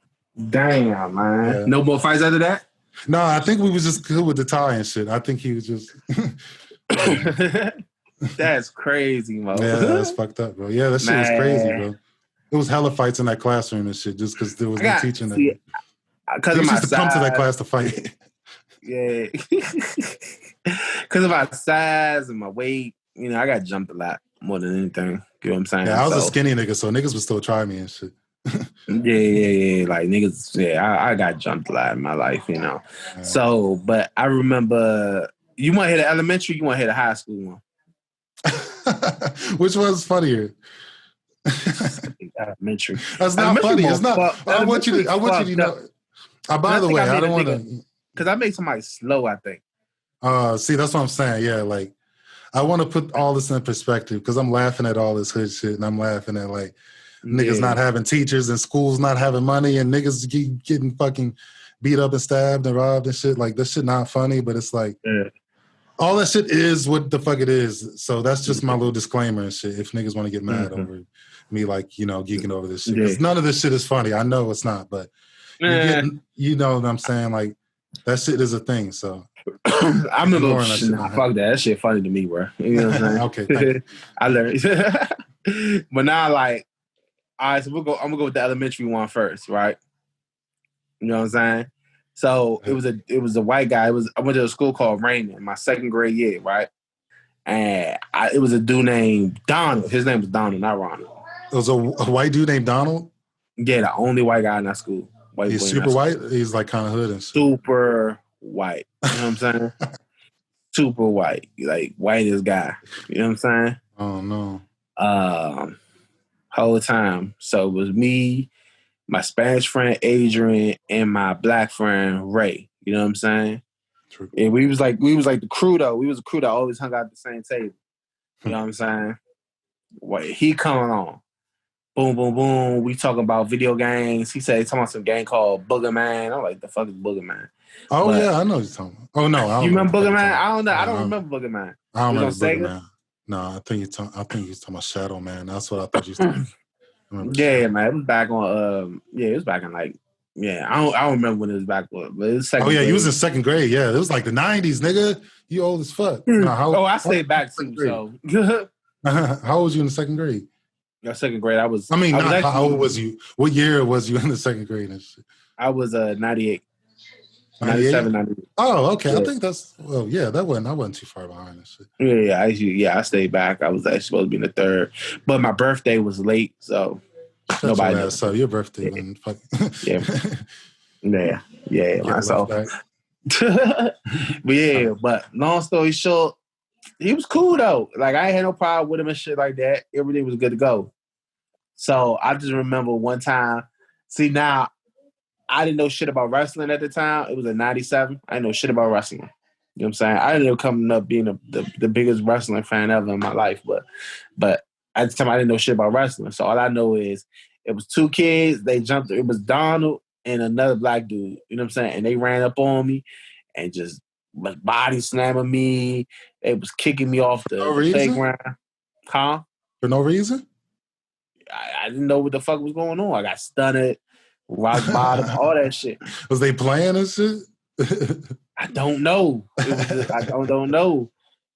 [SPEAKER 4] Damn, man.
[SPEAKER 2] Yeah.
[SPEAKER 4] No more fights after that?
[SPEAKER 2] No, I think we was just good with the tie and shit. I think he was just...
[SPEAKER 3] That's crazy, Mo.
[SPEAKER 2] Yeah, that's fucked up, bro. Yeah, that shit was crazy, bro. It was hella fights in that classroom and shit, just because there was no teaching that. Because of my used to come to that class to fight.
[SPEAKER 3] Yeah.
[SPEAKER 4] Because of my size and my weight, I got jumped a lot more than anything. You know what I'm saying?
[SPEAKER 2] Yeah, I was a skinny nigga, so niggas would still try me and shit.
[SPEAKER 4] Yeah. Like niggas, I got jumped a lot in my life, Yeah. So, but I remember, you want to hear the elementary, you want to hear the high school one?
[SPEAKER 2] Which one's funnier?
[SPEAKER 4] Elementary.
[SPEAKER 2] That's not funny. It's not. I want you to know. By the way, I don't want to.
[SPEAKER 4] Because I made somebody slow, I think.
[SPEAKER 2] See, that's what I'm saying. Yeah, like, I want to put all this in perspective because I'm laughing at all this hood shit and I'm laughing at, like, niggas not having teachers and schools not having money and niggas getting fucking beat up and stabbed and robbed and shit. Like, this shit not funny, but it's like, all that shit is what the fuck it is. So that's just my little disclaimer and shit. If niggas want to get mad over me, like, geeking over this shit. Because none of this shit is funny. I know it's not, but you know what I'm saying? Like, that shit is a thing, so.
[SPEAKER 4] I remember, fuck that. That shit funny to me, bro. You know what I'm saying?
[SPEAKER 2] Okay.
[SPEAKER 4] I learned. But now, like, all right, so I'm gonna go with the elementary one first, right? You know what I'm saying? So it was a white guy. I went to a school called Raymond, my second grade year, right? And it was a dude named Donald. His name was Donald, not Ronald.
[SPEAKER 2] It was a white dude named Donald?
[SPEAKER 4] Yeah, the only white guy in that school.
[SPEAKER 2] He's super white? He's like kind of hood and shit.
[SPEAKER 4] Super white. You know what I'm saying? Super white. Like, whitest guy. You know what I'm saying?
[SPEAKER 2] Oh, no.
[SPEAKER 4] Whole time. So it was me, my Spanish friend Adrian, and my black friend Ray. You know what I'm saying?
[SPEAKER 2] True.
[SPEAKER 4] And we was like the crew though. We was a crew that always hung out at the same table. You know what I'm saying? He coming on. Boom, boom, boom. We talking about video games. He said he's talking about some game called Booger Man. I'm like, the fuck is Booger Man?
[SPEAKER 2] Oh, yeah, I know what you're talking about. Oh, no. I don't
[SPEAKER 4] you remember Booger Man? I don't know.
[SPEAKER 2] I
[SPEAKER 4] I don't remember Booger Man.
[SPEAKER 2] I don't remember Booger Man. No, I think you're talking about Shadow Man. That's what I thought you were talking.
[SPEAKER 4] Yeah, man. It was back on, it was back in like, I don't remember when it was back on, but it was second grade.
[SPEAKER 2] You was in second grade. Yeah, it was like the 90s, nigga. You old as fuck. No,
[SPEAKER 4] I stayed back too, so.
[SPEAKER 2] How old was you in the second grade?
[SPEAKER 4] Second grade, how
[SPEAKER 2] old was you? What year was you in the second grade and shit?
[SPEAKER 4] I was 98. 97, 98.
[SPEAKER 2] Oh, okay. Yeah. I think that's I wasn't too far behind and
[SPEAKER 4] shit. I stayed back. I was actually supposed to be in the third. But my birthday was late, so nobody knows.
[SPEAKER 2] So your birthday when
[SPEAKER 4] But long story short, he was cool though. Like, I ain't had no problem with him and shit like that. Everything was good to go. So I just remember one time. See, now I didn't know shit about wrestling at the time. It was in '97. I didn't know shit about wrestling. You know what I'm saying? I ended up coming up being the biggest wrestling fan ever in my life. But at the time, I didn't know shit about wrestling. So all I know is it was two kids. They jumped. It was Donald and another black dude. You know what I'm saying? And they ran up on me and just was body slamming me. They was kicking me off the playground. Huh?
[SPEAKER 2] For no reason?
[SPEAKER 4] I didn't know what the fuck was going on. I got stunned, rock bottom, all that shit.
[SPEAKER 2] Was they playing and shit?
[SPEAKER 4] I don't know. I don't know.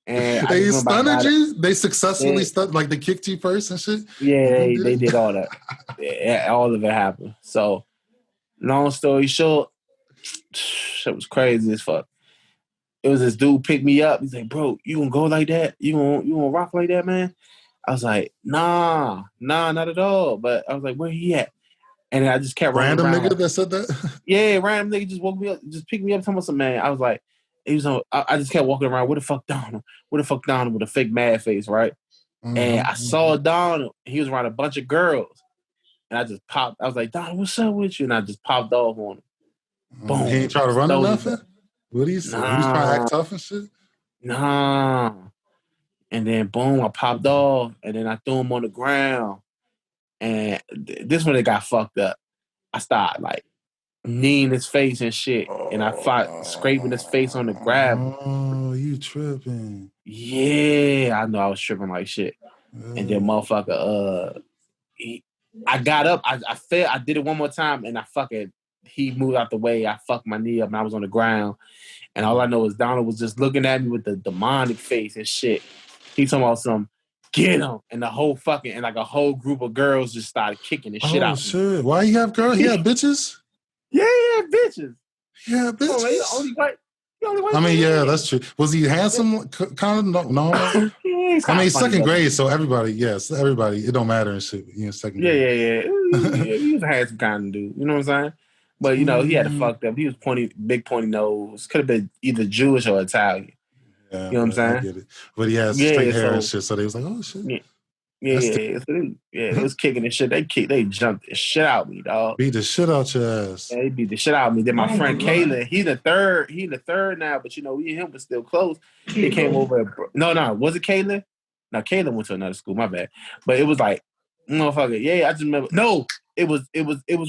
[SPEAKER 4] And
[SPEAKER 2] they stunned you? They successfully stunned, like they kicked you first and shit?
[SPEAKER 4] Yeah, they did all that. Yeah, all of it happened. So, long story short, it was crazy as fuck. It was this dude picked me up. He's like, bro, you gonna go like that? You gonna rock like that, man? I was like, nah, not at all. But I was like, where he at? And I just kept
[SPEAKER 2] random
[SPEAKER 4] running around.
[SPEAKER 2] Nigga that said that?
[SPEAKER 4] Yeah, random nigga just woke me up, just picked me up, talking about some man. I was like, I just kept walking around. Where the fuck Donald? Where the fuck Donald with a fake mad face, right? Mm-hmm. And I saw Donald. He was around a bunch of girls. And I just popped. I was like, Donald, what's up with you? And I just popped off on him. Boom.
[SPEAKER 2] He ain't try to run or nothing? What do you say? He was trying to act tough and shit?
[SPEAKER 4] Nah. And then, boom, I popped off. And then I threw him on the ground. And this when it got fucked up. I started, like, kneeing his face and shit. And I fought scraping his face on the gravel.
[SPEAKER 2] Oh, you tripping.
[SPEAKER 4] Yeah. I know I was tripping like shit. And then motherfucker, I got up. I fell. I did it one more time. And he moved out the way. I fucked my knee up and I was on the ground. And all I know is Donald was just looking at me with the demonic face and shit. He talking about some, get him. And the whole fucking, and like a whole group of girls just started kicking the shit out.
[SPEAKER 2] Oh, shit. Why you have girls? He had bitches?
[SPEAKER 4] Yeah, he had bitches.
[SPEAKER 2] Yeah, bitches.
[SPEAKER 4] Oh, he
[SPEAKER 2] I mean, yeah, that's true. Was he handsome? Kind of? No. I mean, he's second grade, so everybody. It don't matter and shit. You know, second grade.
[SPEAKER 4] Yeah. He was a handsome kind of dude. You know what I'm saying? But you know, he had a fucked up. He was big pointy nose. Could have been either Jewish or Italian.
[SPEAKER 2] Yeah,
[SPEAKER 4] you know what I'm saying?
[SPEAKER 2] I get it. But he has straight hair and shit, so they was like, oh shit.
[SPEAKER 4] They was kicking the shit. They jumped the shit out of me, dog.
[SPEAKER 2] Beat the shit out your ass.
[SPEAKER 4] Yeah, he beat the shit out of me. Then my friend Kayla, he the third now, but you know, we and him was still close. He came over. No, was it Kayla? No, Kayla went to another school, my bad. But it was like, motherfucker, yeah, I just remember. No, it was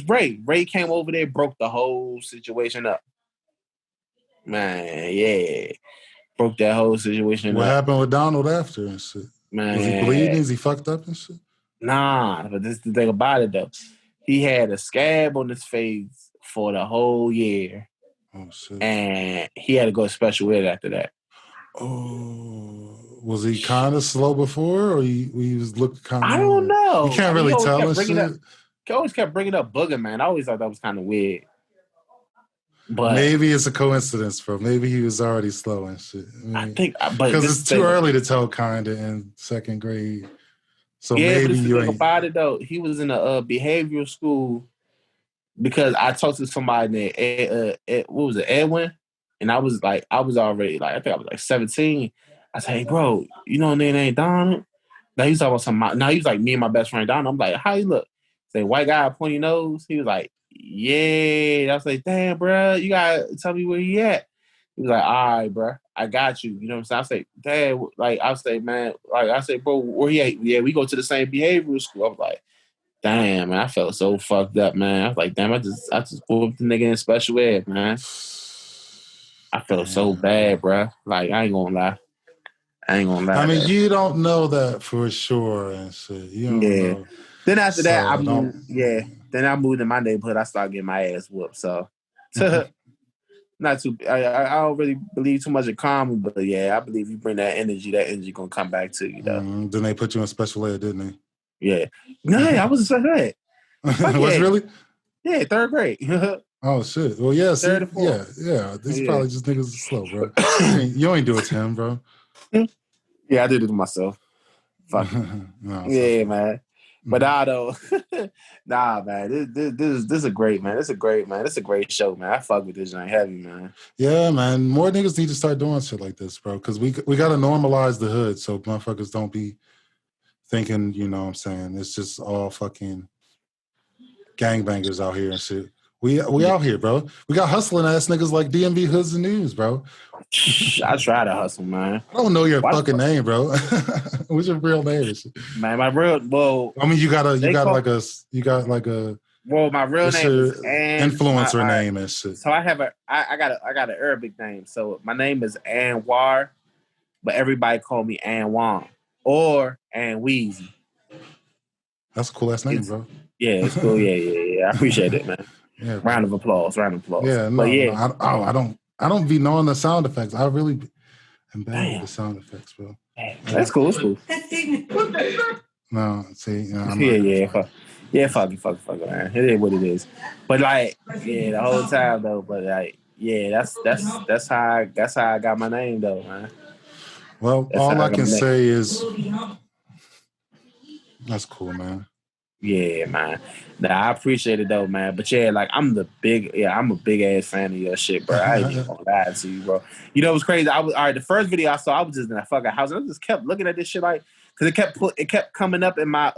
[SPEAKER 4] Ray. Ray came over there, broke the whole situation up. Man, yeah. Broke that whole situation
[SPEAKER 2] What
[SPEAKER 4] up.
[SPEAKER 2] happened with Donald after and shit?
[SPEAKER 4] Man.
[SPEAKER 2] Was he bleeding? Is he fucked up and shit?
[SPEAKER 4] Nah, but this is the thing about it though. He had a scab on his face for the whole year.
[SPEAKER 2] Oh shit.
[SPEAKER 4] And he had to go to special ed after that.
[SPEAKER 2] Oh, was he kind of slow before, or he was looking kind of?
[SPEAKER 4] I don't know.
[SPEAKER 2] You can't really tell and shit.
[SPEAKER 4] He always kept bringing up Booger, man. I always thought that was kind of weird. But
[SPEAKER 2] maybe it's a coincidence, bro. Maybe he was already slow and shit.
[SPEAKER 4] I think, but
[SPEAKER 2] because it's too early to tell, kind of in second grade. So
[SPEAKER 4] yeah,
[SPEAKER 2] maybe
[SPEAKER 4] but
[SPEAKER 2] you
[SPEAKER 4] ain't about it though. He was in a behavioral school because I talked to somebody named what was it, Edwin, and I was already like, I think I was like 17. I said, hey, bro, you know a nigga named Donald? Now he was talking about something. Now he was like me and my best friend Donald. I'm like, how you look? Say white guy, pointy nose. He was like, yeah. I was like, damn, bro, you gotta tell me where he at. He was like, all right, bro, I got you. You know what I'm saying? I say, damn, like I say, man, like I say, bro, where he at? Yeah, we go to the same behavioral school. I was like, damn, man, I felt so fucked up, man. I was like, damn, I just whooped the nigga in special ed, man. I felt so bad, bro. Like I ain't gonna lie. I
[SPEAKER 2] mean, you don't know that for sure and shit. You don't know.
[SPEAKER 4] Then after that, I moved. Yeah. Then I moved in my neighborhood. I started getting my ass whooped. So, not too. I don't really believe too much in karma, but yeah, I believe you bring that energy gonna come back to you, though.
[SPEAKER 2] Then they put you in special ed, didn't they?
[SPEAKER 4] Yeah. No, I was in special ed.
[SPEAKER 2] Was really?
[SPEAKER 4] Yeah, third grade.
[SPEAKER 2] Oh shit. Well, yeah. See, yeah. These probably just niggas are slow, bro. You ain't do it to him, bro.
[SPEAKER 4] Yeah, I did it to myself. Fuck. Man. But nah, man. This is a great, man. This is a great show, man. I fuck with this joint heavy, man.
[SPEAKER 2] Yeah, man. More niggas need to start doing shit like this, bro. Because we got to normalize the hood so motherfuckers don't be thinking, you know what I'm saying, it's just all fucking gangbangers out here and shit. We out here, bro. We got hustling ass niggas like DMV HOODS ND NEWZ, bro.
[SPEAKER 4] I try to hustle, man.
[SPEAKER 2] I don't know your fucking name, bro. What's your real name?
[SPEAKER 4] Man, my real
[SPEAKER 2] I mean, you got my real name is influencer name and shit.
[SPEAKER 4] So I got an Arabic name. So my name is Anwar, but everybody call me Anwan or Anweezy.
[SPEAKER 2] That's a cool ass name, bro.
[SPEAKER 4] Yeah, it's cool. Yeah. I appreciate it, man. Yeah, round of applause.
[SPEAKER 2] Yeah, I don't be knowing the sound effects. I really am bad with the sound effects, bro.
[SPEAKER 4] That's cool. It's cool.
[SPEAKER 2] No, see,
[SPEAKER 4] fuck it, man. It is what it is. But like, the whole time though. But like, that's how I got my name though, man.
[SPEAKER 2] Well, all I can say is that's cool, man.
[SPEAKER 4] Yeah, man. Nah, I appreciate it though, man. But yeah, like I'm a big ass fan of your shit, bro. I ain't even gonna lie to you, bro. You know what's crazy? The first video I saw, I was just in that fucking house. And I just kept looking at this shit like, cause it kept coming up in my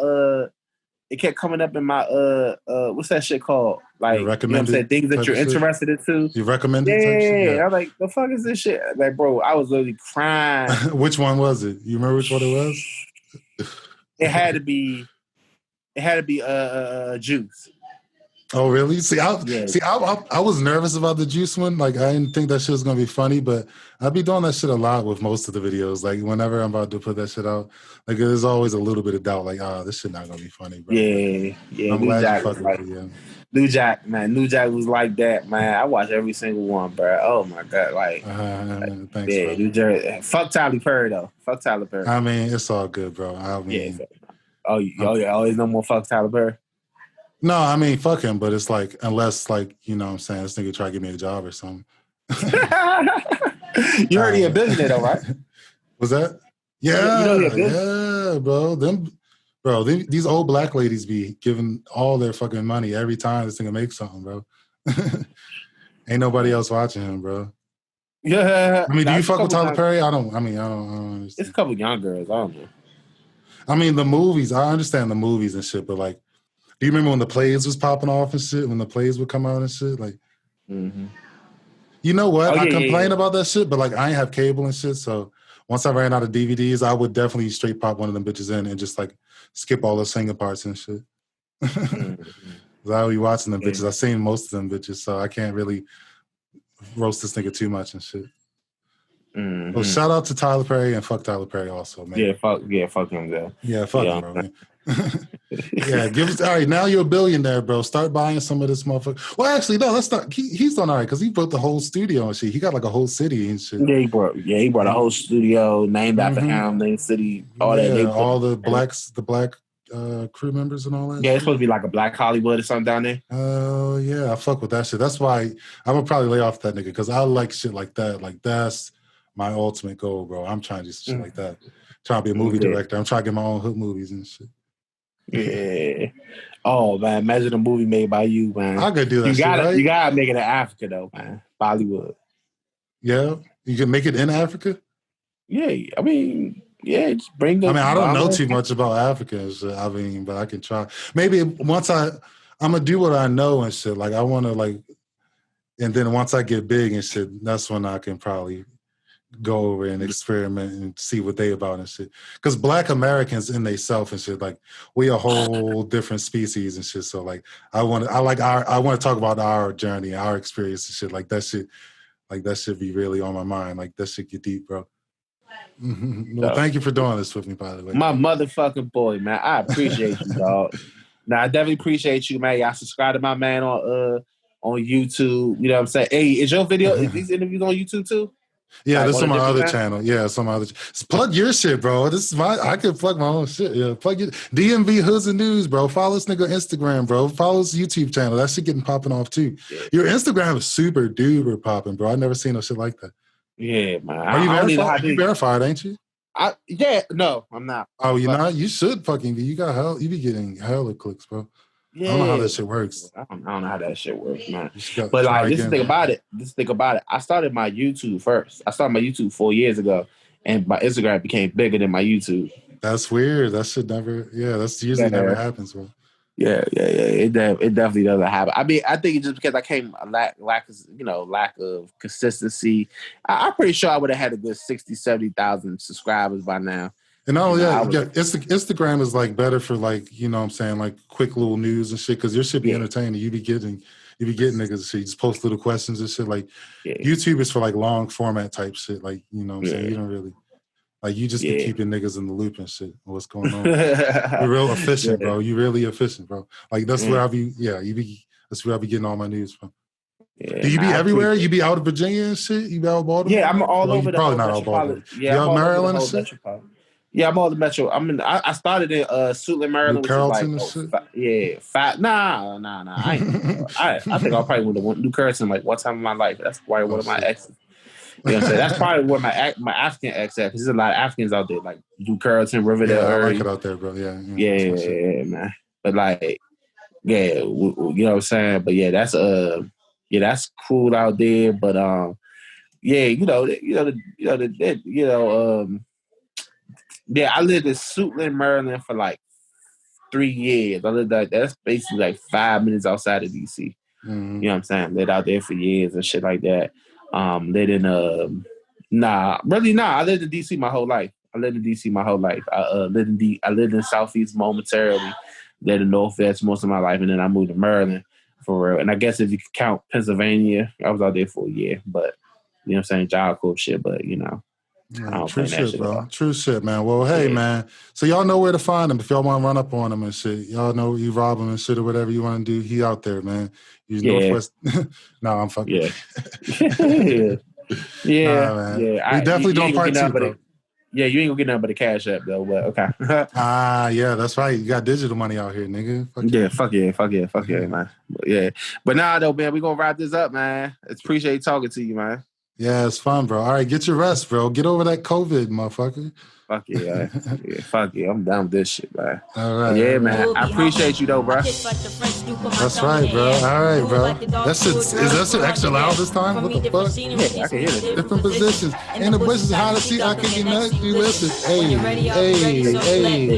[SPEAKER 4] what's that shit called? Like, you know what I'm saying? Things that you're interested in too.
[SPEAKER 2] You recommended?
[SPEAKER 4] Yeah. I was like, the fuck is this shit? Like, bro, I was literally crying.
[SPEAKER 2] Which one was it? You remember which one it was?
[SPEAKER 4] It had to be Juice.
[SPEAKER 2] Oh really? I was nervous about the Juice one. Like I didn't think that shit was gonna be funny, but I be doing that shit a lot with most of the videos. Like whenever I'm about to put that shit out, like there's always a little bit of doubt. Like, this shit not gonna be funny, bro.
[SPEAKER 4] Yeah.
[SPEAKER 2] I'm glad you fucking with it, yeah.
[SPEAKER 4] New Jack was like that, man. I watched every single one, bro. Oh my god, like,
[SPEAKER 2] thanks, bro.
[SPEAKER 4] New Jersey. Fuck Tyler Perry though. Fuck Tyler Perry.
[SPEAKER 2] I mean, it's all good, bro. I mean,
[SPEAKER 4] always no more fuck Tyler Perry.
[SPEAKER 2] No, I mean, fuck him, but it's like, unless, like, you know what I'm saying, this nigga try to give me a job or something.
[SPEAKER 4] You heard he a billionaire though, right?
[SPEAKER 2] Was that? Yeah,
[SPEAKER 4] you know he a billionaire?
[SPEAKER 2] Bro. These old black ladies be giving all their fucking money every time this nigga makes something, bro. Ain't nobody else watching him, bro.
[SPEAKER 4] Yeah.
[SPEAKER 2] I mean, do you fuck with Tyler Perry? I don't understand.
[SPEAKER 4] It's a couple young girls. I don't know.
[SPEAKER 2] I mean, the movies. I understand the movies and shit, but like, do you remember when the plays was popping off and shit? When the plays would come out and shit, like. You know what? I complain about that shit, but like I ain't have cable and shit. So once I ran out of DVDs, I would definitely straight pop one of them bitches in and just like skip all the singing parts and shit. I be watching them bitches. I've seen most of them bitches, so I can't really roast this nigga too much and shit. So shout out to Tyler Perry and fuck Tyler Perry also, man.
[SPEAKER 4] Fuck him, though.
[SPEAKER 2] Yeah, fuck him, bro. Man. Yeah, give us all right. Now you're a billionaire, bro. Start buying some of this motherfucker. Well, actually, no, let's not. He's done all right because he built the whole studio and shit. He got like a whole city and shit.
[SPEAKER 4] Yeah, he brought a whole studio named after him, named city, all that.
[SPEAKER 2] All the black crew members and all that.
[SPEAKER 4] Yeah, it's supposed to be like a Black Hollywood or something down there.
[SPEAKER 2] Oh yeah, I fuck with that shit. That's why I'm gonna probably lay off that nigga because I like shit like that. Like that's my ultimate goal, bro. I'm trying to do some shit like that. Trying to be a movie director. I'm trying to get my own hood movies and shit.
[SPEAKER 4] Yeah. Oh man, imagine a movie made by you, man.
[SPEAKER 2] I could do that.
[SPEAKER 4] You gotta make it in Africa though, man. Bollywood.
[SPEAKER 2] Yeah, you can make it in Africa.
[SPEAKER 4] Yeah, I mean, yeah, just bring the.
[SPEAKER 2] I mean, I don't know too much about Africa and shit. I mean, but I can try. Maybe once I'm gonna do what I know and shit. Like I want to like, and then once I get big and shit, that's when I can probably go over and experiment and see what they about and shit. Because Black Americans in they self and shit, like we a whole different species and shit. So like I want to talk about our journey, our experience and shit. Like that should be really on my mind. Like that shit get deep, bro. Well, thank you for doing this with me, by the way.
[SPEAKER 4] My motherfucking boy, man. I appreciate you, dog. Now I definitely appreciate you, man. Y'all subscribe to my man on YouTube. You know what I'm saying? Hey, is your video? Is these interviews on YouTube too?
[SPEAKER 2] Yeah,
[SPEAKER 4] like
[SPEAKER 2] this is on my other channel. Yeah, it's on my other. Plug your shit, bro. This is I can plug my own shit. Yeah, plug your DMV HOODS ND NEWZ, bro. Follow this nigga on Instagram, bro. Follow his YouTube channel. That shit getting popping off too. Yeah. Your Instagram is super duper popping, bro. I never seen no shit like that.
[SPEAKER 4] Yeah, man.
[SPEAKER 2] Are you verified? You verified, ain't you?
[SPEAKER 4] No, I'm not.
[SPEAKER 2] Oh, you're not? You should fucking be. You be getting hella clicks, bro.
[SPEAKER 4] Yeah.
[SPEAKER 2] I don't know how that shit works.
[SPEAKER 4] I don't know how that shit works, man. But like, this is the thing about it. I started my YouTube first. I started my YouTube 4 years ago, and my Instagram became bigger than my YouTube.
[SPEAKER 2] That's weird. That should never. Yeah, that's usually never happens, bro.
[SPEAKER 4] Yeah. It definitely doesn't happen. I mean, I think it's just because I came lack of consistency. I'm pretty sure I would have had a good 60,000, 70,000 subscribers by now.
[SPEAKER 2] And Instagram is like better for like, you know what I'm saying, like quick little news and shit, because your shit be entertaining. You be getting niggas and shit. You just post little questions and shit. Like YouTube is for like long format type shit. Like, you know what I'm saying? You don't really like you just be keeping niggas in the loop and shit. What's going on? You're real efficient, bro. You really efficient, bro. Like that's where I be that's where I be getting all my news from. Yeah, do you be everywhere? You be out of Virginia and shit? You be out of Baltimore?
[SPEAKER 4] Yeah, I'm all over the
[SPEAKER 2] probably not out of Baltimore. Yeah, you out Maryland and shit?
[SPEAKER 4] Yeah, I'm all the metro. I started in Suitland, Maryland.
[SPEAKER 2] New Carrollton and shit?
[SPEAKER 4] Nah. I think I probably would have went New Carrollton like one time in my life. That's probably one of my exes. You know what I'm saying? That's probably where my African ex at. Because there's a lot of Africans out there, like New Carrollton, Riverdale.
[SPEAKER 2] Yeah, I like it out there, bro. Yeah,
[SPEAKER 4] man. But like, you know what I'm saying? But yeah, that's cool out there. But I lived in Suitland, Maryland for like 3 years. I lived that's basically like 5 minutes outside of DC. Mm-hmm. You know what I'm saying? Lived out there for years and shit like that. I lived in DC my whole life. I lived in Southeast momentarily, lived in Northwest most of my life, and then I moved to Maryland for real. And I guess if you can count Pennsylvania, I was out there for a year. But you know what I'm saying? Job cool shit, but you know.
[SPEAKER 2] True shit, bro. True shit, man. Well, hey, man. So y'all know where to find him if y'all want to run up on him and shit. Y'all know you rob him and shit or whatever you want to do. He out there, man. He's Northwest. No, I'm fucking.
[SPEAKER 4] Yeah.
[SPEAKER 2] Man. We definitely don't part two, bro.
[SPEAKER 4] Yeah, you ain't gonna get nothing but a cash app though. But okay.
[SPEAKER 2] Yeah, that's right. You got digital money out here, nigga.
[SPEAKER 4] Fuck yeah, man. But nah, though, man. We gonna wrap this up, man. Appreciate talking to you, man.
[SPEAKER 2] Yeah, it's fun, bro. All right, get your rest, bro. Get over that COVID, motherfucker.
[SPEAKER 4] Fuck yeah. Fuck yeah. I'm done with this shit, man.
[SPEAKER 2] All right.
[SPEAKER 4] Yeah, man. I appreciate you, though, bro.
[SPEAKER 2] That's right, bro. All right, bro. Is that shit extra loud this time? What the fuck?
[SPEAKER 4] Yeah, I can hear it.
[SPEAKER 2] Different positions. In the bushes, how to see, I can get nothing. You listen. Hey.